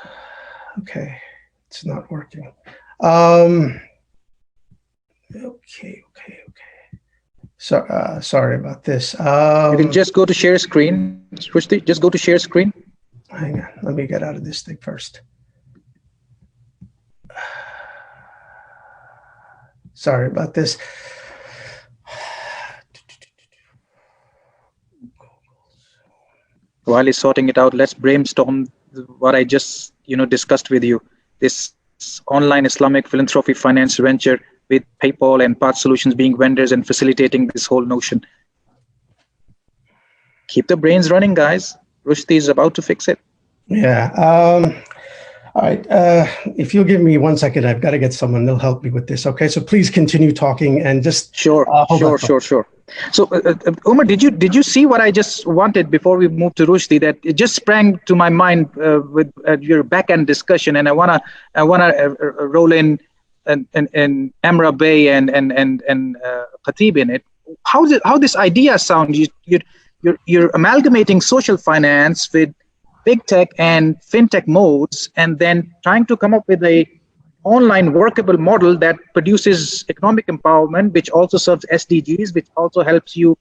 Okay, it's not working. Okay. So sorry about this. You can just go to share screen. Rushdie, just go to share screen. Hang on, let me get out of this thing first. Sorry about this. While he's sorting it out, let's brainstorm what I just discussed with you. This online Islamic philanthropy finance venture with PayPal and Path Solutions being vendors and facilitating this whole notion. Keep the brains running, guys. Rushdie is about to fix it. Yeah. All right. If you'll give me 1 second, I've got to get someone. They'll help me with this. Okay. So please continue talking and just sure. So Umar, did you see what I just wanted before we move to Rushdie? That it just sprang to my mind with your back end discussion, and I wanna roll in and Amra Bey and Khatib in it. How this idea sound? You're amalgamating social finance with big tech and fintech modes, and then trying to come up with a online workable model that produces economic empowerment, which also serves SDGs, which also helps you,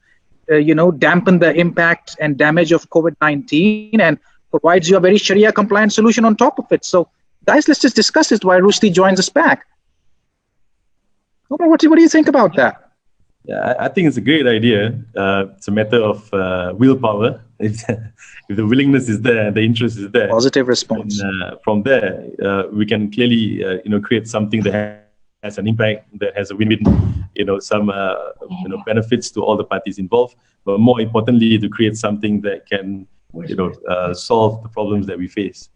dampen the impact and damage of COVID-19, and provides you a very Sharia compliant solution on top of it. So, guys, let's just discuss this while Rushdie joins us back. What do you think about that? Yeah, I think it's a great idea. It's a matter of willpower. If the willingness is there, the interest is there. Positive response. And, from there, we can clearly, create something that has an impact, that has a win-win, some, benefits to all the parties involved. But more importantly, to create something that can, solve the problems that we face.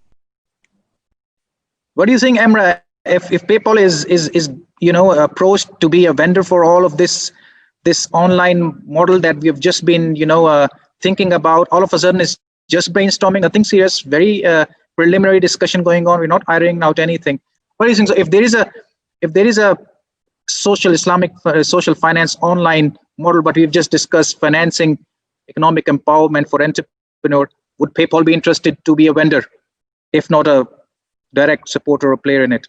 What do you think, Emra? If PayPal is approached to be a vendor for all of this online model that we've just been thinking about, all of a sudden it's just brainstorming, nothing serious, very preliminary discussion going on. We're not ironing out anything. What do you think? So if there is a social Islamic social finance online model, but we've just discussed financing economic empowerment for entrepreneur, would PayPal be interested to be a vendor, if not a direct supporter or player in it?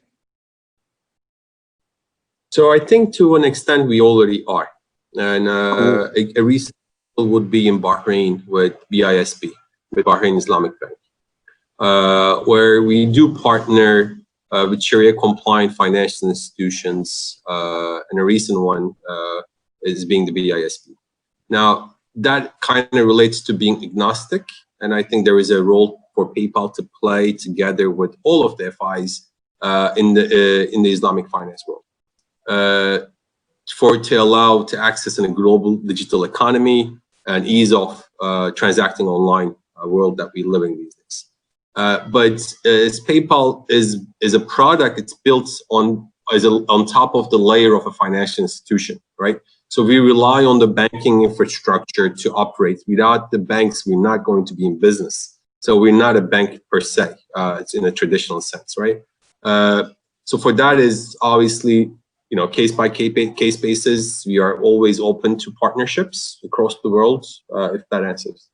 So I think to an extent we already are. And a recent would be in Bahrain with BISB, with Bahrain Islamic Bank, where we do partner with Sharia compliant financial institutions, and a recent one is being the BISB. Now, that kind of relates to being agnostic, and I think there is a role for PayPal to play together with all of the FIs in the Islamic finance world. For it to allow to access in a global digital economy and ease of transacting online world that we live in these days. But as PayPal is a product, it's built on top of the layer of a financial institution, right? So we rely on the banking infrastructure to operate. Without the banks, we're not going to be in business. So we're not a bank per se. It's in a traditional sense, right? So for that is obviously, case by case basis. We are always open to partnerships across the world, if that answers.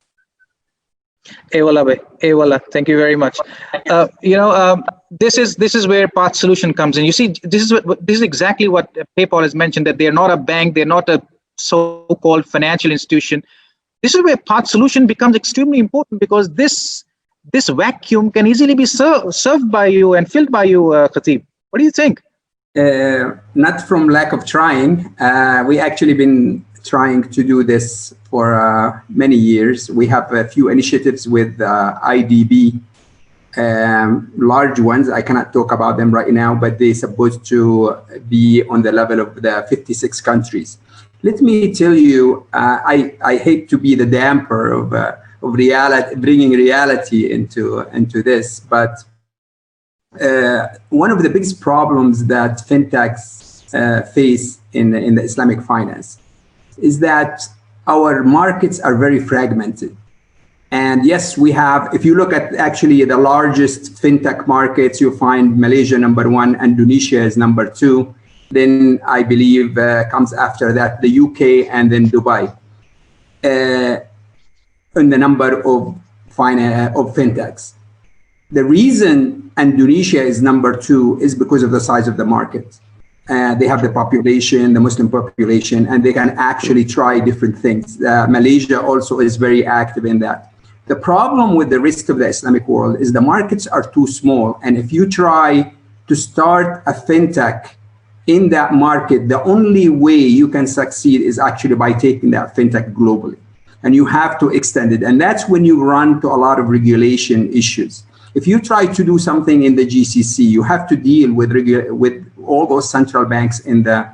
Ewala, thank you very much. This is where Path Solution comes in. You see, this is exactly what PayPal has mentioned, that they're not a bank, they're not a so-called financial institution. This is where Path Solution becomes extremely important, because this vacuum can easily be served by you and filled by you, Khatib. What do you think? Not from lack of trying. We actually been trying to do this for many years. We have a few initiatives with IDB, large ones. I cannot talk about them right now, but they're supposed to be on the level of the 56 countries. Let me tell you, I hate to be the damper of reality, bringing reality into this, but one of the biggest problems that fintechs face in the Islamic finance is that our markets are very fragmented. And yes, we have, if you look at actually the largest fintech markets, you'll find Malaysia #1, Indonesia is #2. Then I believe comes after that the UK, and then Dubai in the number of fintechs. The reason Indonesia is #2 is because of the size of the market. They have the population, the Muslim population, and they can actually try different things. Malaysia also is very active in that. The problem with the rest of the Islamic world is the markets are too small. And if you try to start a fintech in that market, the only way you can succeed is actually by taking that fintech globally. And you have to extend it. And that's when you run to a lot of regulation issues. If you try to do something in the GCC, you have to deal with all those central banks in the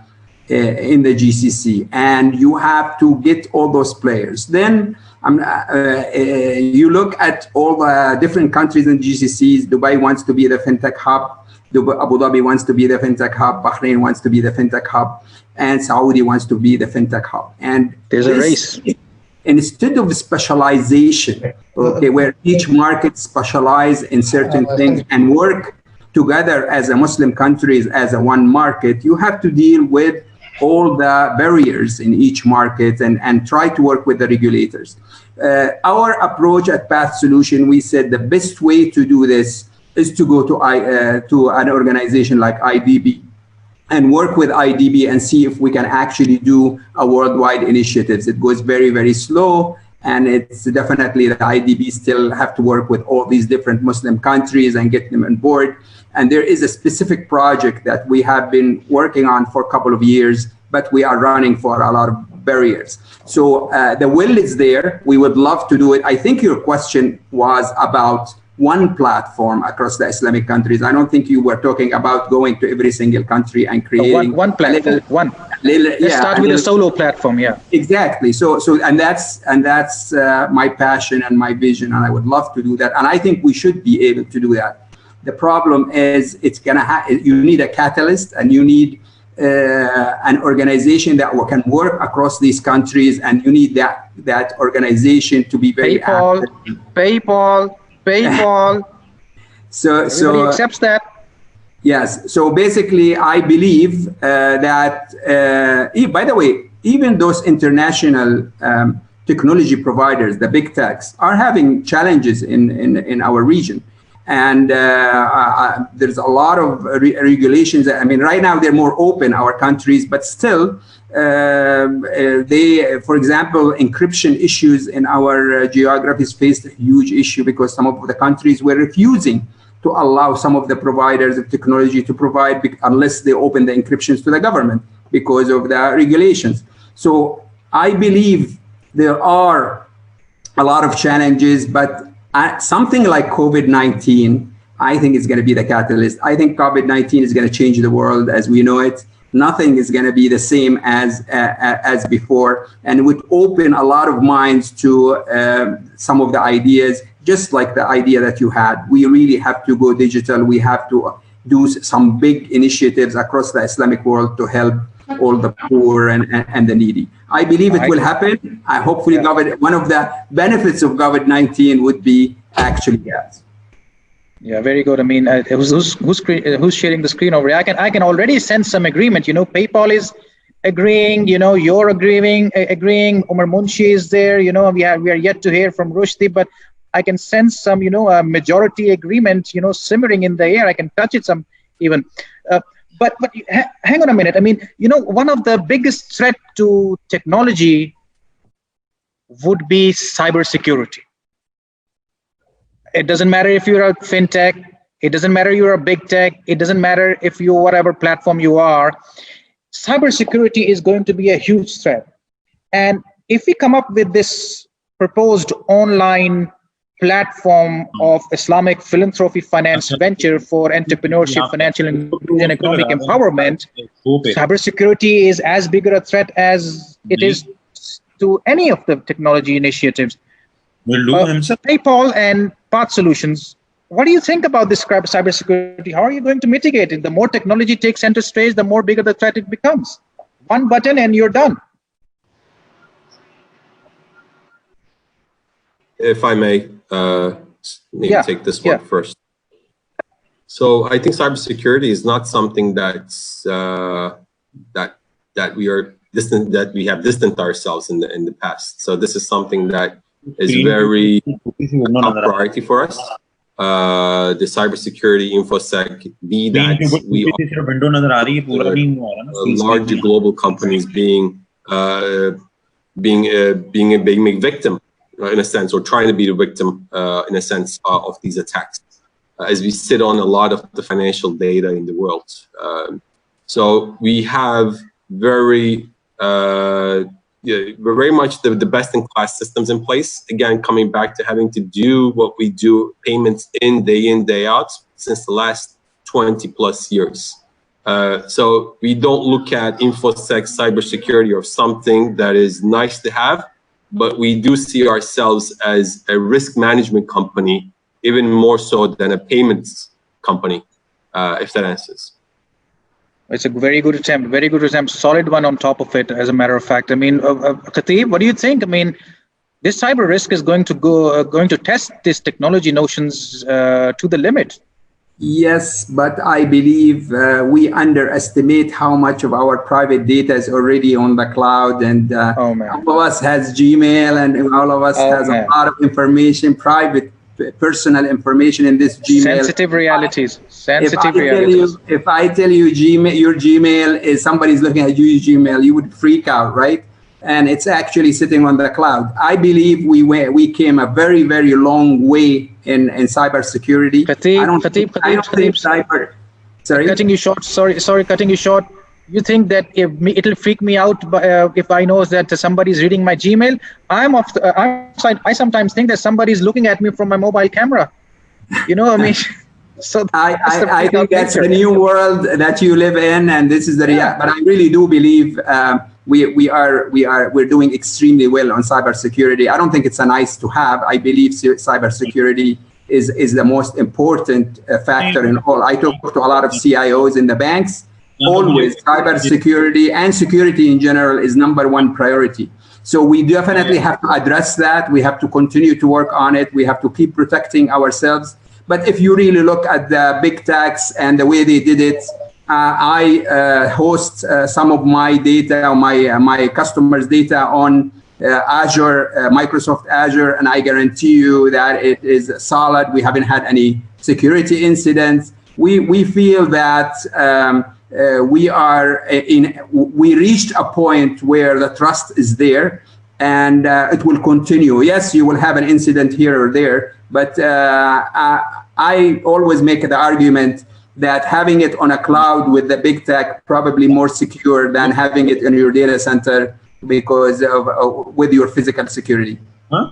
GCC, and you have to get all those players. Then you look at all the different countries in GCCs. Dubai wants to be the fintech hub. Abu Dhabi wants to be the fintech hub. Bahrain wants to be the fintech hub, and Saudi wants to be the fintech hub. And there's a race. Instead of specialization, okay, where each market specialize in certain things and work together as a Muslim countries as a one market, you have to deal with all the barriers in each market and try to work with the regulators. Our approach at Path Solution, we said the best way to do this is to go to an organization like IDB and work with IDB and see if we can actually do a worldwide initiatives. It goes very, very slow, and it's definitely the IDB still have to work with all these different Muslim countries and get them on board. And there is a specific project that we have been working on for a couple of years, but we are running for a lot of barriers. So the will is there. We would love to do it. I think your question was about one platform across the Islamic countries. I don't think you were talking about going to every single country and creating one platform. Let's start with a solo platform. Yeah, exactly. So and that's my passion and my vision, and I would love to do that. And I think we should be able to do that. The problem is you need a catalyst, and you need an organization that can work across these countries, and you need that organization to be very active. PayPal. So everybody accepts that. Yes. So basically, I believe that, by the way, even those international technology providers, the big techs, are having challenges in our region. And there's a lot of regulations. I mean, right now they're more open, our countries, but still, for example, encryption issues in our geographies faced a huge issue because some of the countries were refusing to allow some of the providers of technology to provide unless they open the encryptions to the government because of the regulations. So I believe there are a lot of challenges, but something like COVID-19, I think is going to be the catalyst. I think COVID-19 is going to change the world as we know it. Nothing is going to be the same as before, and it would open a lot of minds to some of the ideas, just like the idea that you had. We really have to go digital. We have to do some big initiatives across the Islamic world to help all the poor and the needy. I believe it will happen. Hopefully, one of the benefits of COVID-19 would be actually that. Yeah, very good. I mean, who's sharing the screen over here? I can already sense some agreement. You know, PayPal is agreeing. You know, you're agreeing. Umar Munshi is there. You know, we are yet to hear from Rushdie, but I can sense some, a majority agreement, simmering in the air. I can touch it some even. But hang on a minute. I mean, one of the biggest threat to technology would be cybersecurity. It doesn't matter if you're a fintech. It doesn't matter you're a big tech. It doesn't matter if you're whatever platform you are. Cybersecurity is going to be a huge threat. And if we come up with this proposed online platform of Islamic philanthropy finance venture for entrepreneurship, financial inclusion, and economic empowerment, cybersecurity is as big a threat as it is to any of the technology initiatives. PayPal and Path Solutions, what do you think about this cybersecurity? How are you going to mitigate it? The more technology takes center stage, the more bigger the threat it becomes. One button and you're done. If I may, take this one first. So I think cybersecurity is not something that's that we are distant, that we have distanced ourselves in the past. So this is something that is very top priority for us. The cybersecurity infosec, be that we are large global companies being a victim. In a sense, or trying to be the victim, in a sense, of these attacks, as we sit on a lot of the financial data in the world. So we have very much the best-in-class systems in place. Again, coming back to having to do what we do, payments in, day out, since the last 20 plus years. So we don't look at InfoSec cybersecurity or something that is nice to have, but we do see ourselves as a risk management company, even more so than a payments company, if that answers. It's a very good attempt, solid one on top of it, as a matter of fact. I mean, Khatib, what do you think? I mean, this cyber risk is going to test this technology notions to the limit. Yes, but I believe we underestimate how much of our private data is already on the cloud, and all of us has Gmail, and all of us has a lot of information, private, personal information in this Gmail. Sensitive realities. If I tell you Gmail, your Gmail is somebody's looking at your Gmail, you would freak out, right? And it's actually sitting on the cloud. I believe we came a very, very long way in cybersecurity. Cutting you short. Sorry, cutting you short. You think that it'll freak me out if I know that somebody's reading my Gmail? I sometimes think that somebody's looking at me from my mobile camera. You know, I mean. So I think that's the new world that you live in, and this is the reality. But I really do believe we're doing extremely well on cybersecurity. I don't think it's a nice to have. I believe cybersecurity is the most important factor in all. I talk to a lot of CIOs in the banks. Always cybersecurity and security in general is #1 priority. So we definitely have to address that. We have to continue to work on it. We have to keep protecting ourselves. But if you really look at the big techs and the way they did it, I host some of my data, my customers' data on Azure, Microsoft Azure, and I guarantee you that it is solid. We haven't had any security incidents. We feel that we reached a point where the trust is there, and it will continue. Yes, you will have an incident here or there, but I always make the argument that having it on a cloud with the big tech probably more secure than having it in your data center because with your physical security. Huh?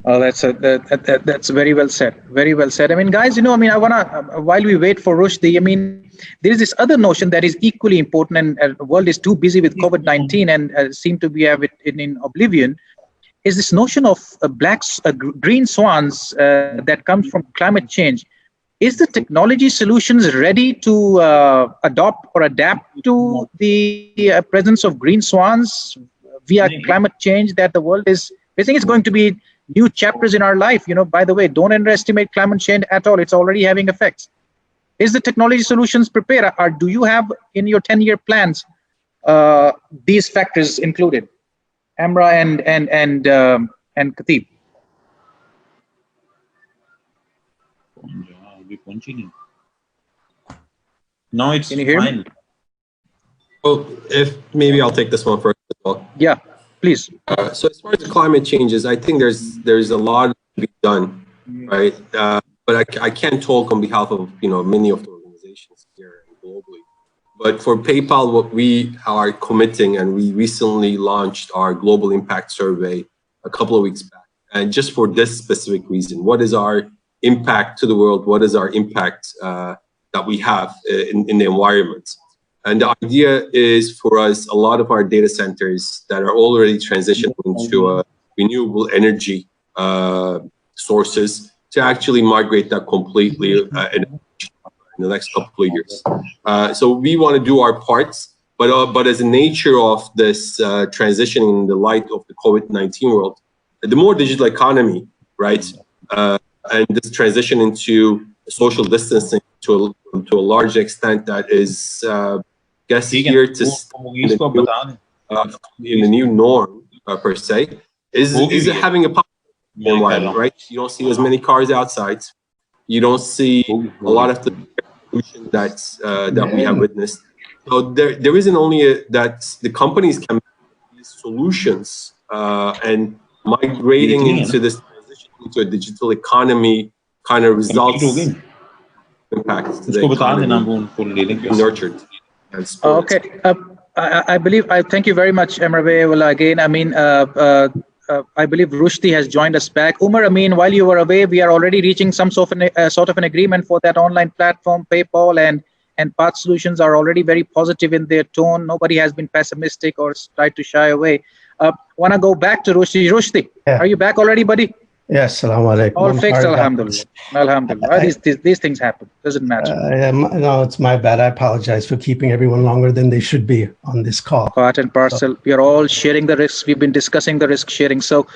Oh, that's very well said. Very well said. I mean, guys, you know, I mean, I wanna while we wait for Rushdie, I mean, there is this other notion that is equally important, and the world is too busy with COVID-19 and seem to be have it in oblivion. Is this notion of green swans that comes from climate change? Is the technology solutions ready to adopt or adapt to the presence of green swans via climate change that the world is facing? It's going to be new chapters in our life. You know, by the way, don't underestimate climate change at all. It's already having effects. Is the technology solutions prepared, or do you have in your 10-year plans these factors included? Amra and Khatib. We continue. No, it's Can you hear fine. me? Well, maybe I'll take this one first as well. Yeah, please. So as far as climate changes, I think there's a lot to be done, right? But I can't talk on behalf of many of the organizations here globally. But for PayPal, what we are committing, and we recently launched our global impact survey a couple of weeks back, and just for this specific reason, what is our impact to the world? What is our impact that we have in the environment? And the idea is for us, a lot of our data centers that are already transitioning into renewable energy sources to actually migrate that completely in the next couple of years. So we want to do our parts, but as the nature of this transitioning in the light of the COVID-19 world, the more digital economy, right? And this transition into social distancing to a large extent that is, here to in the new norm per se, is having a positive environment, right? You don't see as many cars outside. You don't see a lot of the pollution that we have witnessed. So there isn't only that the companies can make these solutions and migrating into this transition into a digital economy kind of results impact to the economy nurtured. and sports. Okay. I believe, I thank you very much, Emrabe. Well, again, I mean, I believe Rushdie has joined us back. Umar, I mean, while you were away, we are already reaching some sort of an agreement for that online platform, PayPal, and Path Solutions are already very positive in their tone. Nobody has been pessimistic or tried to shy away. Want to go back to Rushdie. Rushdie, Yeah. are you back already, buddy? Yes, Assalamu alaikum. All I'm fixed, sorry about alhamdulillah. this. Alhamdulillah. These things happen. Doesn't matter. No, it's my bad. I apologize for keeping everyone longer than they should be on this call. Part and parcel. We are all sharing the risks. We've been discussing the risk sharing. So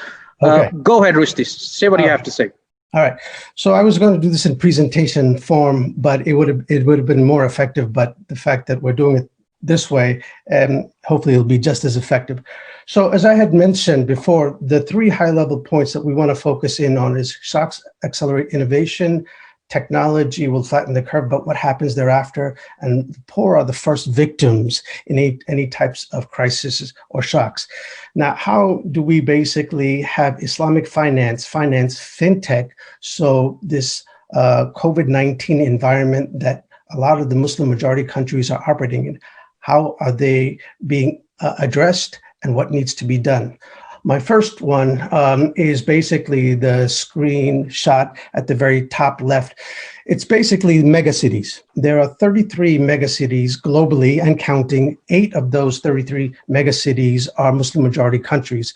Okay. go ahead, Rushdie. Say what you have to say. All right. So I was going to do this in presentation form, but it would have been more effective. But the fact that we're doing it this way, and hopefully it'll be just as effective. So as I had mentioned before, the three high-level points that we want to focus in on is shocks accelerate innovation, technology will flatten the curve, but what happens thereafter? And the poor are the first victims in any types of crises or shocks. Now, how do we basically have Islamic finance, fintech, so this COVID-19 environment that a lot of the Muslim majority countries are operating in, how are they being addressed and what needs to be done? My first one is basically the screenshot at the very top left. It's basically megacities. There are 33 megacities globally and counting. 8 of those 33 megacities are Muslim majority countries.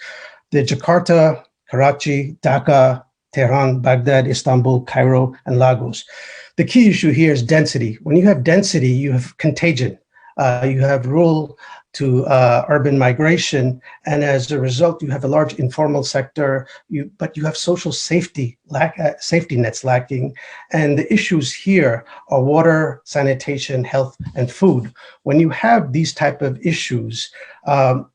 The Jakarta, Karachi, Dhaka, Tehran, Baghdad, Istanbul, Cairo, and Lagos. The key issue here is density. When you have density, you have contagion. You have rural to urban migration, and as a result, you have a large informal sector. But you have social safety nets lacking, and the issues here are water, sanitation, health, and food. When you have these type of issues,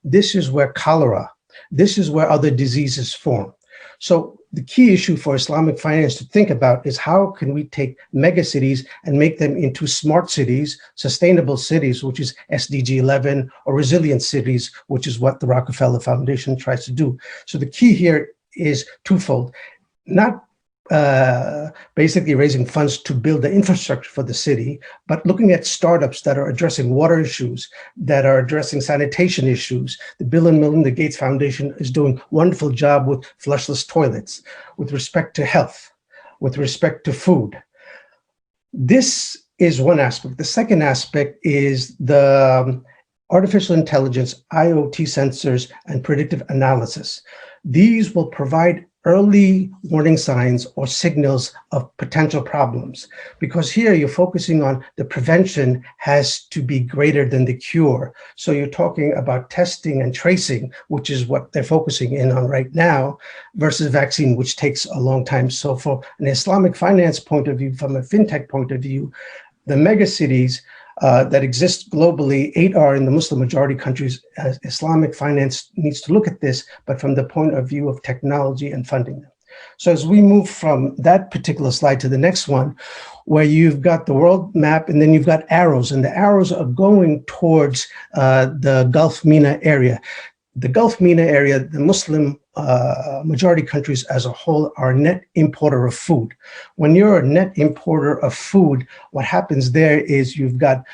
this is where cholera, this is where other diseases form. So the key issue for Islamic finance to think about is how can we take megacities and make them into smart cities, sustainable cities, which is SDG 11, or resilient cities, which is what the Rockefeller Foundation tries to do. So the key here is twofold, not basically raising funds to build the infrastructure for the city, but looking at startups that are addressing water issues, that are addressing sanitation issues. The Bill and Melinda Gates Foundation is doing a wonderful job with flushless toilets, with respect to health, with respect to food. This is one aspect. The second aspect is the artificial intelligence, IoT sensors, and predictive analysis. These will provide early warning signs or signals of potential problems, because here you're focusing on the prevention has to be greater than the cure. So you're talking about testing and tracing, which is what they're focusing in on right now, versus vaccine, which takes a long time. So from an Islamic finance point of view, from a fintech point of view, the megacities that exist globally, 8 are in the Muslim majority countries. Islamic finance needs to look at this, but from the point of view of technology and funding them. So as we move from that particular slide to the next one, where you've got the world map and then you've got arrows, and the arrows are going towards the Gulf MENA area. The Gulf MENA area, the Muslim majority countries as a whole are a net importer of food. When you're a net importer of food, what happens there is you've got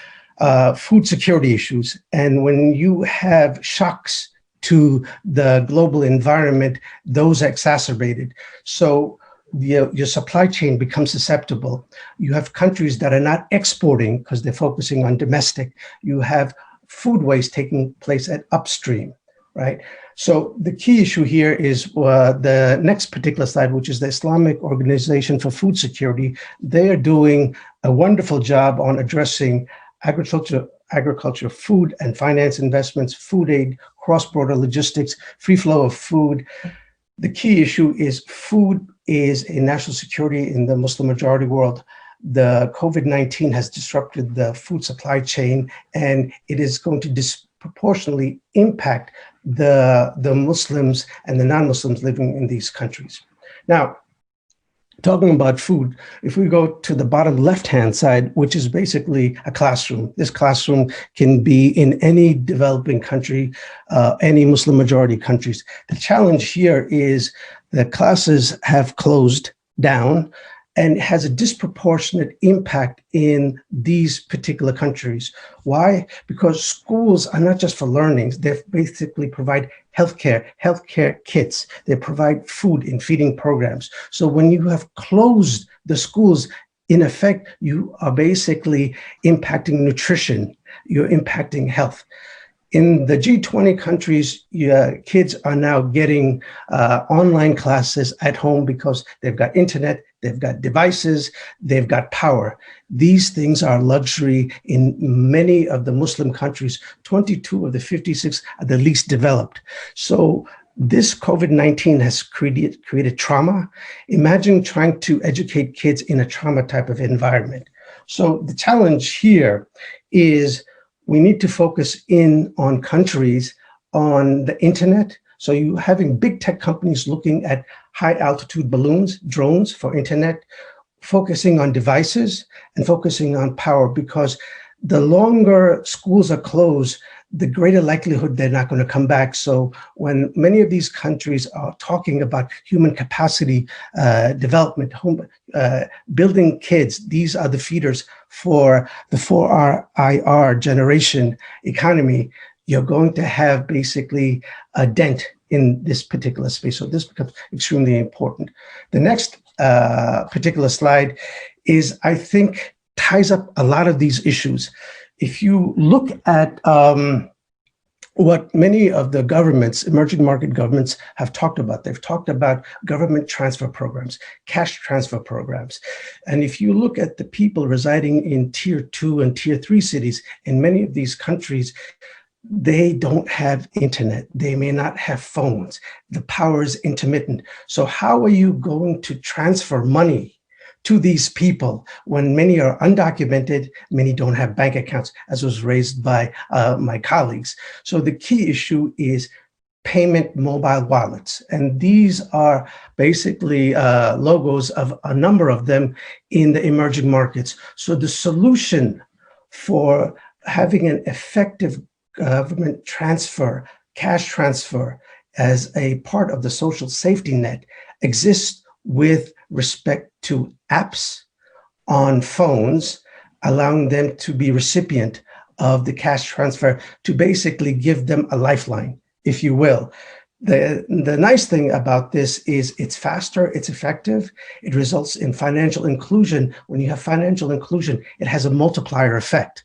food security issues. And when you have shocks to the global environment, those are exacerbated. So your supply chain becomes susceptible. You have countries that are not exporting because they're focusing on domestic. You have food waste taking place at upstream. Right. So the key issue here is the next particular slide, which is the Islamic Organization for Food Security. They are doing a wonderful job on addressing agriculture, food and finance investments, food aid, cross-border logistics, free flow of food. The key issue is food is a national security in the Muslim majority world. The COVID-19 has disrupted the food supply chain, and it is going to disproportionately impact the Muslims and the non-Muslims living in these countries. Now, talking about food, if we go to the bottom left-hand side, which is basically a classroom, this classroom can be in any developing country, any Muslim majority countries. The challenge here is the classes have closed down, and has a disproportionate impact in these particular countries. Why? Because schools are not just for learning. They basically provide healthcare kits. They provide food and feeding programs. So when you have closed the schools, in effect, you are basically impacting nutrition. You're impacting health. In the G20 countries, kids are now getting online classes at home because they've got internet, they've got devices, they've got power. These things are luxury in many of the Muslim countries. 22 of the 56 are the least developed. So this COVID-19 has created trauma. Imagine trying to educate kids in a trauma type of environment. So the challenge here is we need to focus in on countries on the internet. So you having big tech companies looking at high altitude balloons, drones for internet, focusing on devices and focusing on power, because the longer schools are closed, the greater likelihood they're not going to come back. So when many of these countries are talking about human capacity development, building kids, these are the feeders for the 4IR generation economy. You're going to have basically a dent in this particular space. So this becomes extremely important. The next particular slide is, I think, ties up a lot of these issues. If you look at what many of the governments, emerging market governments, have talked about, they've talked about government transfer programs, cash transfer programs. And if you look at the people residing in tier 2 and tier 3 cities, in many of these countries, they don't have internet. They may not have phones. The power is intermittent. So how are you going to transfer money to these people when many are undocumented, many don't have bank accounts, as was raised by my colleagues? So the key issue is payment mobile wallets. And these are basically logos of a number of them in the emerging markets. So the solution for having an effective government transfer, cash transfer, as a part of the social safety net exists with respect to apps on phones, allowing them to be recipient of the cash transfer, to basically give them a lifeline, if you will. The nice thing about this is it's faster, it's effective, it results in financial inclusion. When you have financial inclusion, it has a multiplier effect.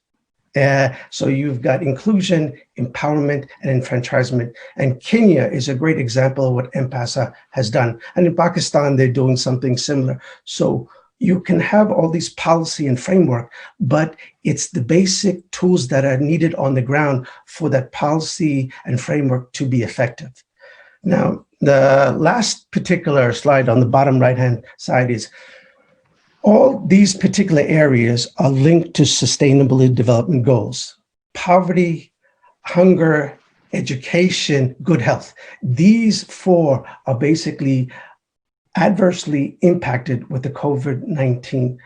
So you've got inclusion, empowerment, and enfranchisement. And Kenya is a great example of what M-Pesa has done. And in Pakistan, they're doing something similar. So you can have all these policy and framework, but it's the basic tools that are needed on the ground for that policy and framework to be effective. Now, the last particular slide on the bottom right-hand side is all these particular areas are linked to sustainable development goals: poverty, hunger, education, good health. These four are basically adversely impacted with the COVID-19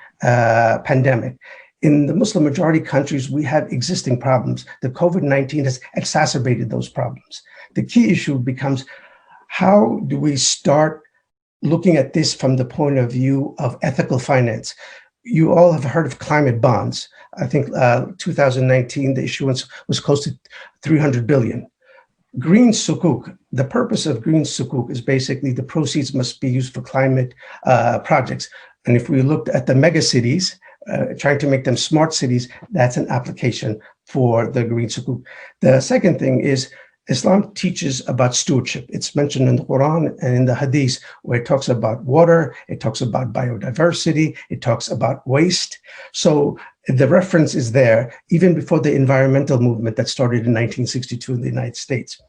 pandemic. In the Muslim majority countries, we have existing problems. The COVID-19 has exacerbated those problems. The key issue becomes, how do we start looking at this from the point of view of ethical finance? You all have heard of climate bonds. I think 2019, the issuance was close to 300 billion. Green sukuk, the purpose of green sukuk is basically the proceeds must be used for climate projects. And if we looked at the mega cities, trying to make them smart cities, that's an application for the green sukuk. The second thing is, Islam teaches about stewardship. It's mentioned in the Quran and in the Hadith, where it talks about water, it talks about biodiversity, it talks about waste. So the reference is there even before the environmental movement that started in 1962 in the United States.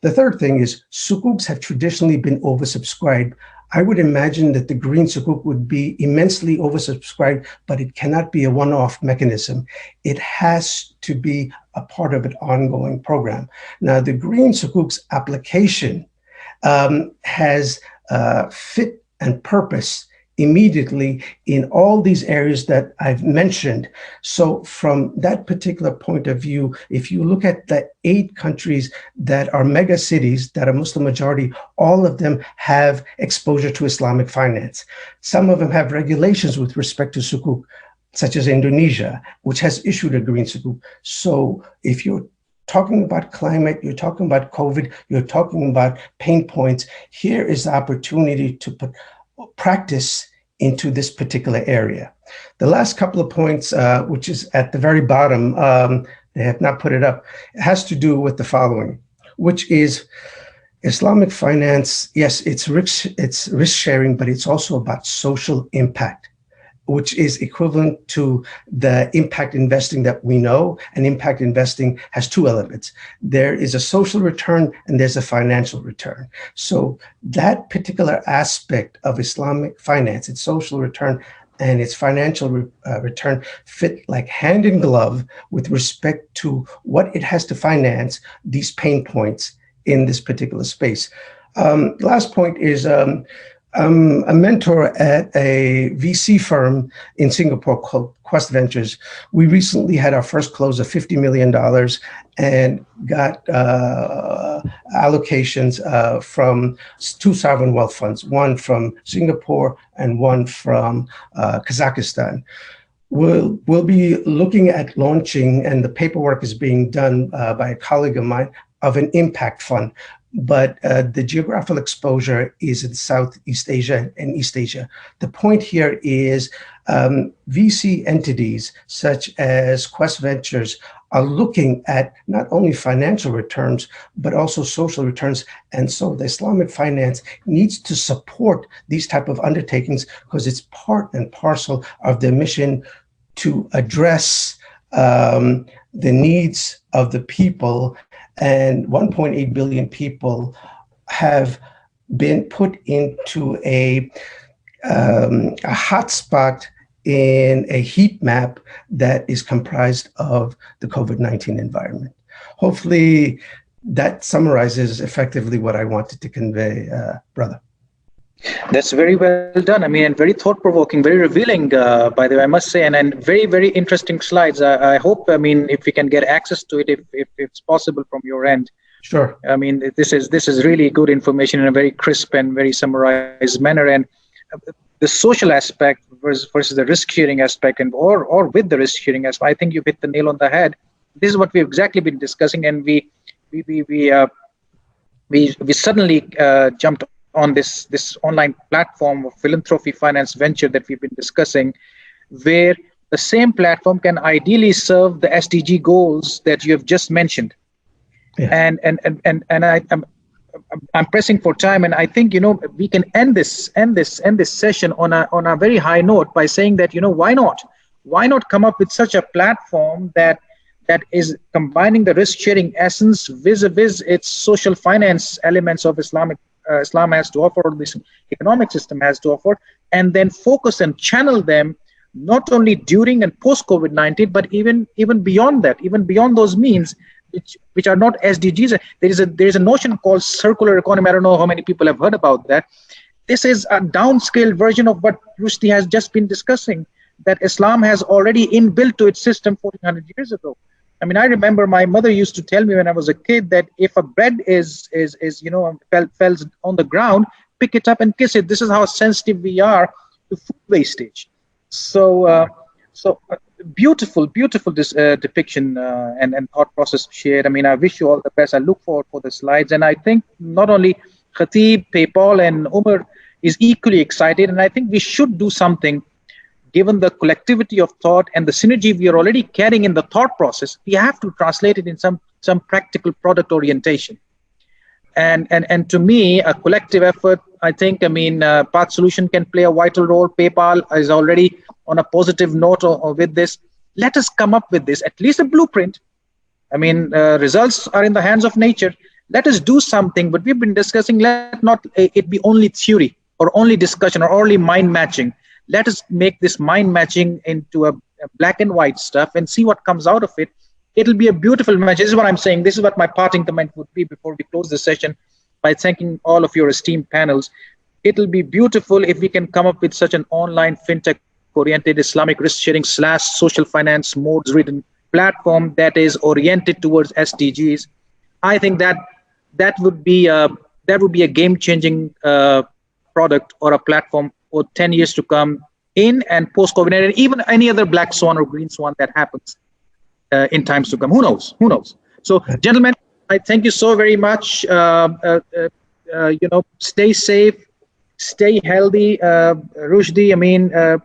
The third thing is, sukuks have traditionally been oversubscribed. I would imagine that the green sukuk would be immensely oversubscribed, but it cannot be a one-off mechanism. It has to be a part of an ongoing program. Now, the green sukuk's application has fit and purpose immediately in all these areas that I've mentioned. So from that particular point of view, if you look at the 8 countries that are mega cities that are Muslim majority, all of them have exposure to Islamic finance. Some of them have regulations with respect to sukuk, such as Indonesia, which has issued a green sukuk. So if you're talking about climate, you're talking about COVID, you're talking about pain points, here is the opportunity to put practice into this particular area. The last couple of points, which is at the very bottom, they have not put it up, it has to do with the following, which is Islamic finance. Yes, it's risk sharing, but it's also about social impact, which is equivalent to the impact investing that we know. And impact investing has 2 elements. There is a social return and there's a financial return. So that particular aspect of Islamic finance, its social return and its financial return, fit like hand in glove with respect to what it has to finance these pain points in this particular space. Last point is, I'm a mentor at a VC firm in Singapore called Quest Ventures. We recently had our first close of $50 million and got allocations from 2 sovereign wealth funds, one from Singapore and one from Kazakhstan. We'll be looking at launching, and the paperwork is being done by a colleague of mine, of an impact fund. But the geographical exposure is in Southeast Asia and East Asia. The point here is VC entities such as Quest Ventures are looking at not only financial returns, but also social returns. And so the Islamic finance needs to support these type of undertakings because it's part and parcel of their mission to address the needs of the people. And 1.8 billion people have been put into a hotspot in a heat map that is comprised of the COVID-19 environment. Hopefully that summarizes effectively what I wanted to convey, brother. That's very well done. I mean, and very thought-provoking, very revealing, by the way, I must say, and very, very interesting slides. I hope, I mean, if we can get access to it, if it's possible from your end. Sure. I mean, this is really good information in a very crisp and very summarized manner. And the social aspect versus the risk-sharing aspect, and or with the risk-sharing aspect, I think you've hit the nail on the head. This is what we've exactly been discussing, and we suddenly jumped on this online platform of philanthropy finance venture that we've been discussing, where the same platform can ideally serve the SDG goals that you have just mentioned. Yeah. And I'm pressing for time, and I think we can end this session on a very high note by saying that why not come up with such a platform that is combining the risk sharing essence vis-a-vis its social finance elements of Islam has to offer, or this economic system has to offer, and then focus and channel them not only during and post COVID-19, but even beyond that, even beyond those means, which are not SDGs. There is a notion called circular economy. I don't know how many people have heard about that. This is a downscaled version of what Rushdie has just been discussing, that Islam has already inbuilt to its system 1400 years ago. I mean, I remember my mother used to tell me when I was a kid that if a bread falls on the ground, pick it up and kiss it. This is how sensitive we are to food wastage. So beautiful depiction and thought process shared. I mean, I wish you all the best. I look forward for the slides, and I think not only Khatib, Paipal, and Umar is equally excited, and I think we should do something. Given the collectivity of thought and the synergy we are already carrying in the thought process, we have to translate it in some practical product orientation. And to me, a collective effort, I think, Path Solution can play a vital role. PayPal is already on a positive note with this. Let us come up with this, at least a blueprint. I mean, results are in the hands of nature. Let us do something, but we've been discussing, let not it be only theory or only discussion or only mind matching. Let us make this mind matching into a black and white stuff and see what comes out of it. It'll be a beautiful match. This is what I'm saying. This is what my parting comment would be before we close the session, by thanking all of your esteemed panels. it'll be beautiful if we can come up with such an online fintech-oriented Islamic risk-sharing / social finance modes-ridden platform that is oriented towards SDGs. I think that would be a game-changing product or a platform for 10 years to come in and post-COVID, and even any other black swan or green swan that happens in times to come. Who knows? Who knows? So, gentlemen, I thank you so very much. Stay safe, stay healthy. Rushdie,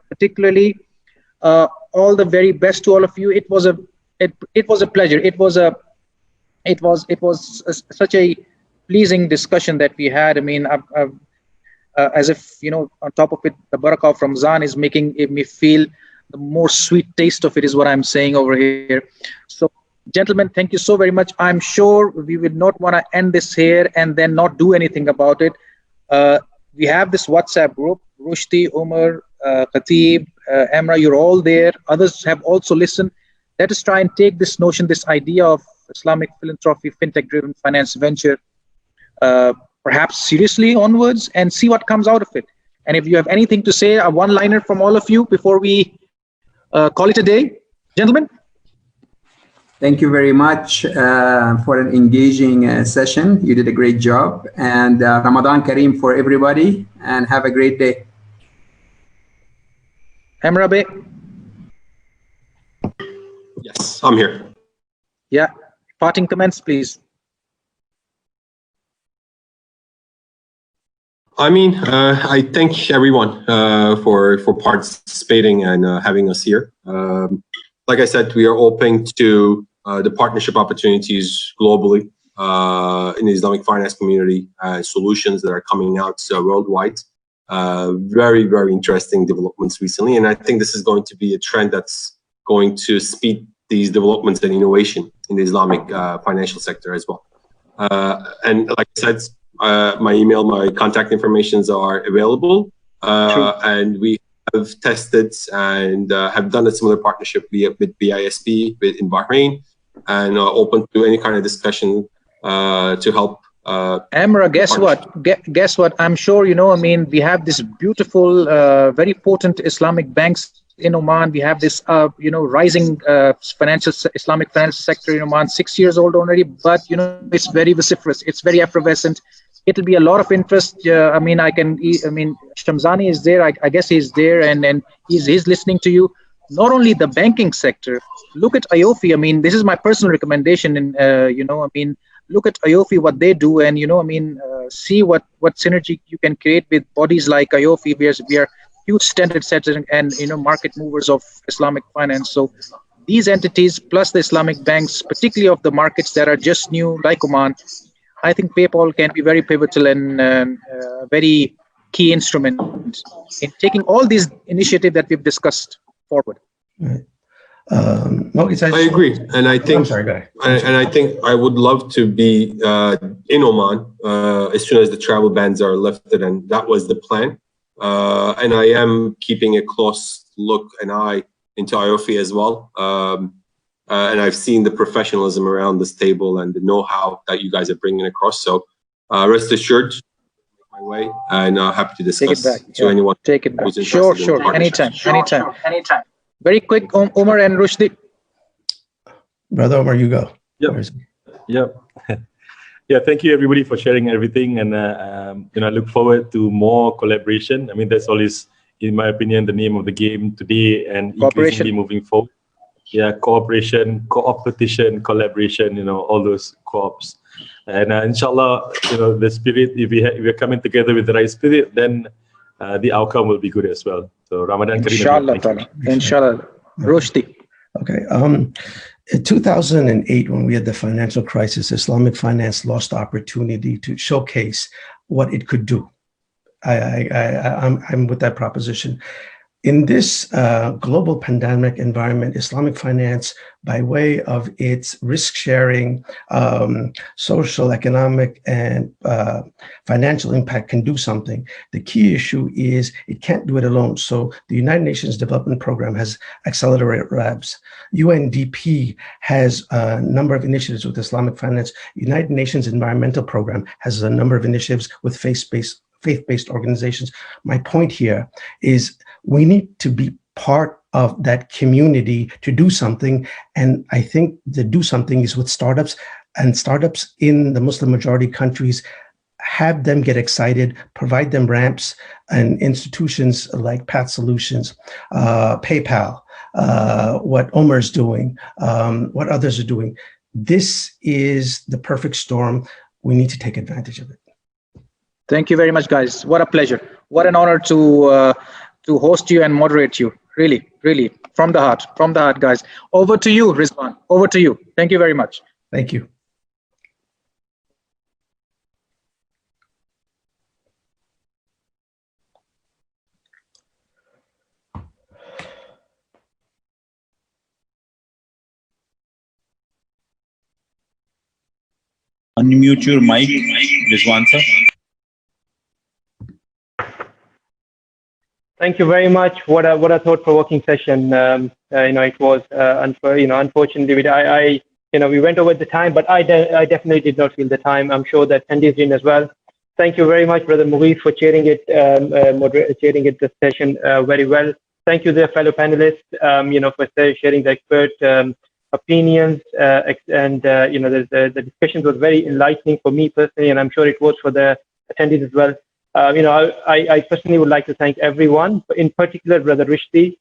particularly, all the very best to all of you. It was a pleasure. It was such a pleasing discussion that we had. As if, on top of it, the barakah from Ramzan is making me feel the more sweet taste of it is what I'm saying over here. So, gentlemen, thank you so very much. I'm sure we would not want to end this here and then not do anything about it. We have this WhatsApp group, Rushdie, Umar, Khatib, Emra, you're all there. Others have also listened. Let us try and take this notion, this idea of Islamic philanthropy, fintech-driven finance venture, perhaps seriously onwards, and see what comes out of it. And if you have anything to say, a one-liner from all of you before we call it a day, gentlemen. Thank you very much for an engaging session. You did a great job, and Ramadan Kareem for everybody, and have a great day. Emra Bey. Yes, I'm here. Yeah, parting comments, please. I thank everyone for participating and having us here. Like I said, we are open to the partnership opportunities globally in the Islamic finance community, solutions that are coming out worldwide. Very, very interesting developments recently. And I think this is going to be a trend that's going to speed these developments and innovation in the Islamic financial sector as well. And like I said, my email, my contact informations are available. And we have tested and have done a similar partnership with BISP in Bahrain, and open to any kind of discussion to help. Emra, guess what? I'm sure we have this beautiful, very potent Islamic banks in Oman. We have this, rising Islamic financial sector in Oman, 6 years old already, but it's very vociferous. It's very effervescent. It'll be a lot of interest. Shamzani is there. I guess he's there, and he's listening to you. Not only the banking sector. Look at AAOIFI. This is my personal recommendation, and look at AAOIFI, what they do, and see what synergy you can create with bodies like AAOIFI. We are huge standard setters and market movers of Islamic finance. So these entities plus the Islamic banks, particularly of the markets that are just new, like Oman, I think PayPal can be very pivotal and very key instrument in taking all these initiatives that we've discussed forward. Right. I agree, and I think, I think I would love to be in Oman as soon as the travel bans are lifted, and that was the plan. And I am keeping a close look and eye into AAOIFI as well. And I've seen the professionalism around this table and the know-how that you guys are bringing across. So rest assured, my way, and happy to discuss to anyone. Take it back. Sure. Anytime. Very quick, Umar and Rushdie. Brother Umar, you go. Yep. Yeah, thank you everybody for sharing everything, and I look forward to more collaboration. That's always, in my opinion, the name of the game today, and increasingly moving forward. Yeah, cooperation, co-opetition, collaboration, all those co-ops. And inshallah, the spirit, if we're coming together with the right spirit, then the outcome will be good as well. So Ramadan Kareem. Inshallah. Rushdie. Okay. In 2008, when we had the financial crisis, Islamic finance lost the opportunity to showcase what it could do. I'm with that proposition. In this global pandemic environment, Islamic finance, by way of its risk-sharing, social, economic, and financial impact, can do something. The key issue is it can't do it alone. So the United Nations Development Program has accelerated labs. UNDP has a number of initiatives with Islamic finance. United Nations Environmental Program has a number of initiatives with faith-based faith-based organizations. My point here is we need to be part of that community to do something. And I think the do something is with startups, and startups in the Muslim majority countries, have them get excited, provide them ramps, and institutions like Path Solutions, PayPal, what Omar's doing, what others are doing. This is the perfect storm. We need to take advantage of it. Thank you very much, guys. What a pleasure. What an honor to host you and moderate you. Really, really, from the heart, guys. Over to you, Rizwan. Over to you. Thank you very much. Thank you. Unmute your mic, Rizwan sir. Thank you very much. What a thought-provoking session. It was. Unfortunately, we went over the time, but I definitely did not feel the time. I'm sure that attendees did as well. Thank you very much, Brother Mughith, for chairing it, the session very well. Thank you, the fellow panelists, for sharing the expert opinions, and the discussions was very enlightening for me personally, and I'm sure it was for the attendees as well. I personally would like to thank everyone, in particular Brother Rishdi.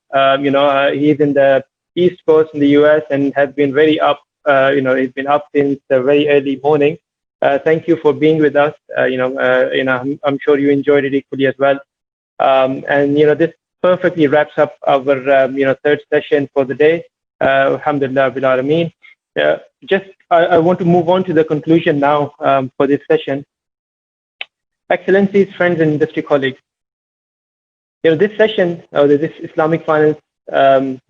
He's in the East Coast in the US and has been very up. He's been up since the very early morning. Thank you for being with us. I'm sure you enjoyed it equally as well. This perfectly wraps up our third session for the day. Alhamdulillah bil alameen. I want to move on to the conclusion now for this session. Excellencies, friends, and industry colleagues. This session, this Islamic Finance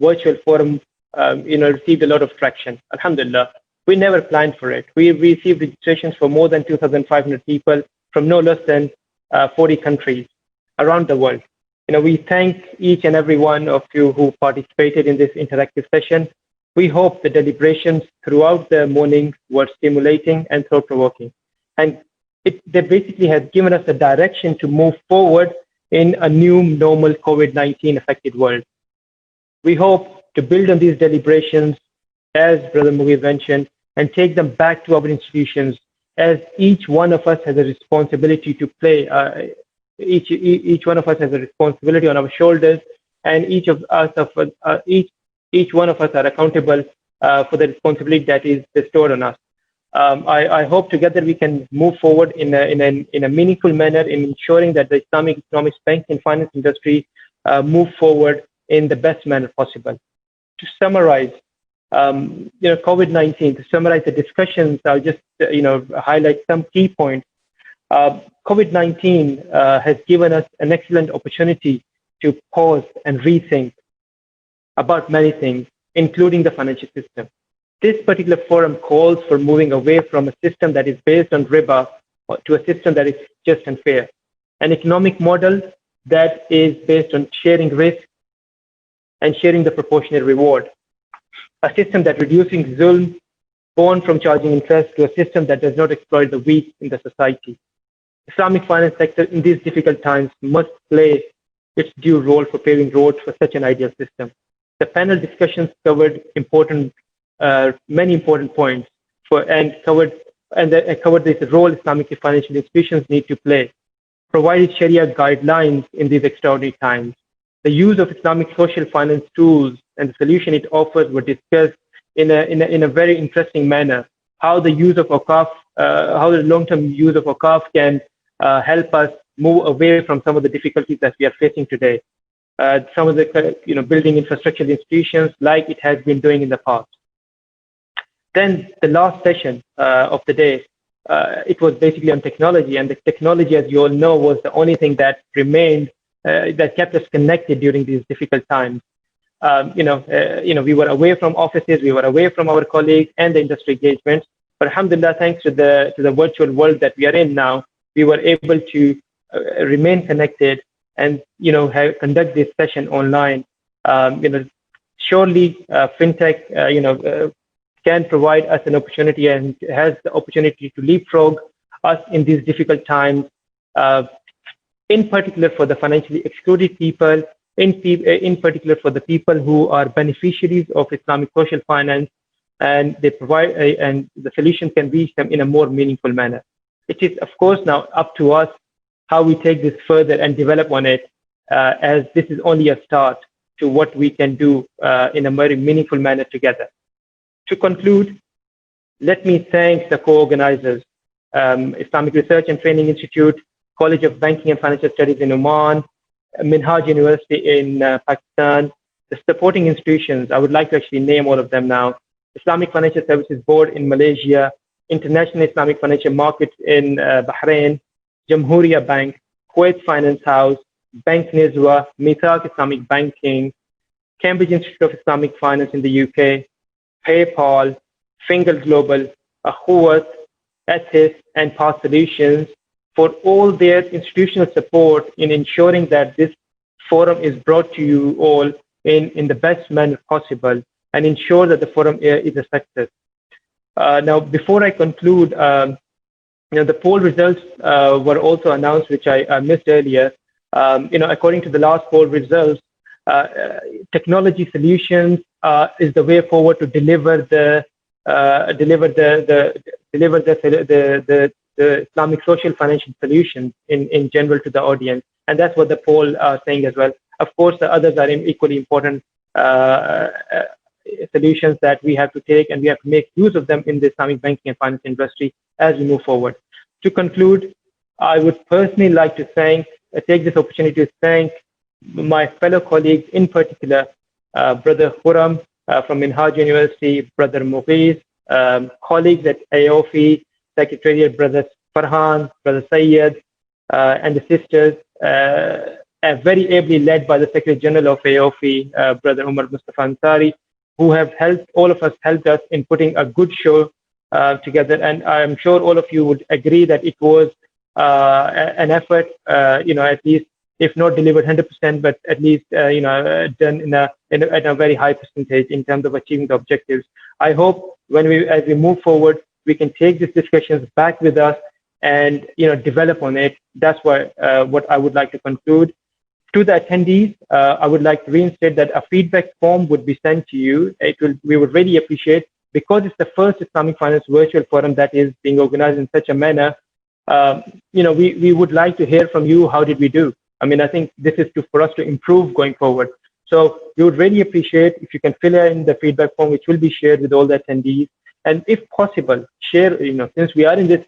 virtual forum, received a lot of traction. Alhamdulillah. We never planned for it. We received registrations for more than 2,500 people from no less than 40 countries around the world. We thank each and every one of you who participated in this interactive session. We hope the deliberations throughout the morning were stimulating and thought-provoking. And they basically has given us a direction to move forward in a new normal COVID-19 affected world. We hope to build on these deliberations, as Brother Mughith mentioned, and take them back to our institutions, as each one of us has a responsibility to play. Each one of us has a responsibility on our shoulders, and each one of us are accountable for the responsibility that is bestowed on us. I hope together we can move forward in a meaningful manner in ensuring that the Islamic economics, bank, and finance industry move forward in the best manner possible. To summarize, COVID-19. To summarize the discussions, I'll just highlight some key points. COVID-19 has given us an excellent opportunity to pause and rethink about many things, including the financial system. This particular forum calls for moving away from a system that is based on riba to a system that is just and fair. An economic model that is based on sharing risk and sharing the proportionate reward. A system that reducing zulm born from charging interest to a system that does not exploit the weak in the society. Islamic finance sector in these difficult times must play its due role for paving roads for such an ideal system. The panel discussions covered many important points and covered this role Islamic financial institutions need to play, provided Sharia guidelines in these extraordinary times. The use of Islamic social finance tools and the solution it offers were discussed in a very interesting manner. How the use of Awqaf, how the long-term use of Awqaf can help us move away from some of the difficulties that we are facing today. Some of the building infrastructure institutions like it has been doing in the past. Then the last session of the day, it was basically on technology, and the technology, as you all know, was the only thing that remained, that kept us connected during these difficult times. We were away from offices, we were away from our colleagues and the industry engagements. But alhamdulillah, thanks to the virtual world that we are in now, we were able to remain connected and conduct this session online. Surely fintech can provide us an opportunity and has the opportunity to leapfrog us in these difficult times. in particular for the financially excluded people, in particular for the people who are beneficiaries of Islamic social finance, and they provide and the solution can reach them in a more meaningful manner. It is, of course, now up to us how we take this further and develop on it, as this is only a start to what we can do in a very meaningful manner together. To conclude, let me thank the co-organizers, Islamic Research and Training Institute, College of Banking and Financial Studies in Oman, Minhaj University in Pakistan, the supporting institutions. I would like to actually name all of them now. Islamic Financial Services Board in Malaysia, International Islamic Financial Markets in Bahrain, Jamhuriya Bank, Kuwait Finance House, Bank Nizwa, Mithaq Islamic Banking, Cambridge Institute of Islamic Finance in the UK, PayPal, Finger Global, Ahuat, Ethis, and Path Solutions for all their institutional support in ensuring that this forum is brought to you all in the best manner possible and ensure that the forum is a success. Now, before I conclude, the poll results were also announced, which I missed earlier. According to the last poll results, technology solutions is the way forward to deliver the Islamic social financial solutions in general to the audience, and that's what the poll are saying as well. Of course, the others are equally important solutions that we have to take, and we have to make use of them in the Islamic banking and finance industry as we move forward. To conclude, I would personally like to take this opportunity to thank my fellow colleagues, in particular, Brother Khurram from Minhaj University, Brother Mughis, colleagues at AAOIFI, Secretariat, Brother Farhan, Brother Sayyed, and the sisters, very ably led by the Secretary General of AAOIFI, Brother Umar Mustafa Ansari, who have helped us in putting a good show together. And I'm sure all of you would agree that it was an effort, at least, if not delivered 100%, but at least, done at a very high percentage in terms of achieving the objectives. I hope as we move forward, we can take these discussions back with us and, develop on it. That's what I would like to conclude. To the attendees, I would like to reinstate that a feedback form would be sent to you. We would really appreciate, because it's the first Islamic Finance virtual forum that is being organized in such a manner. We would like to hear from you. How did we do? I think this is for us to improve going forward. So we would really appreciate if you can fill in the feedback form, which will be shared with all the attendees. And if possible, share, since we are in this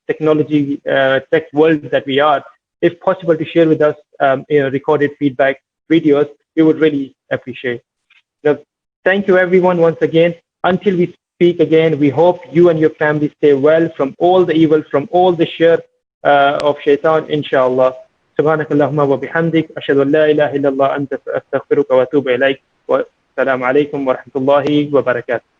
technology, tech world that we are, if possible to share with us, recorded feedback videos, we would really appreciate. So thank you everyone once again. Until we speak again, we hope you and your family stay well from all the evil, from all the shar of shaitan, inshallah. سبحانك اللهم وبحمدك أشهد أن لا إله إلا الله أنت أستغفرك وأتوب إليك والسلام عليكم ورحمة الله وبركاته.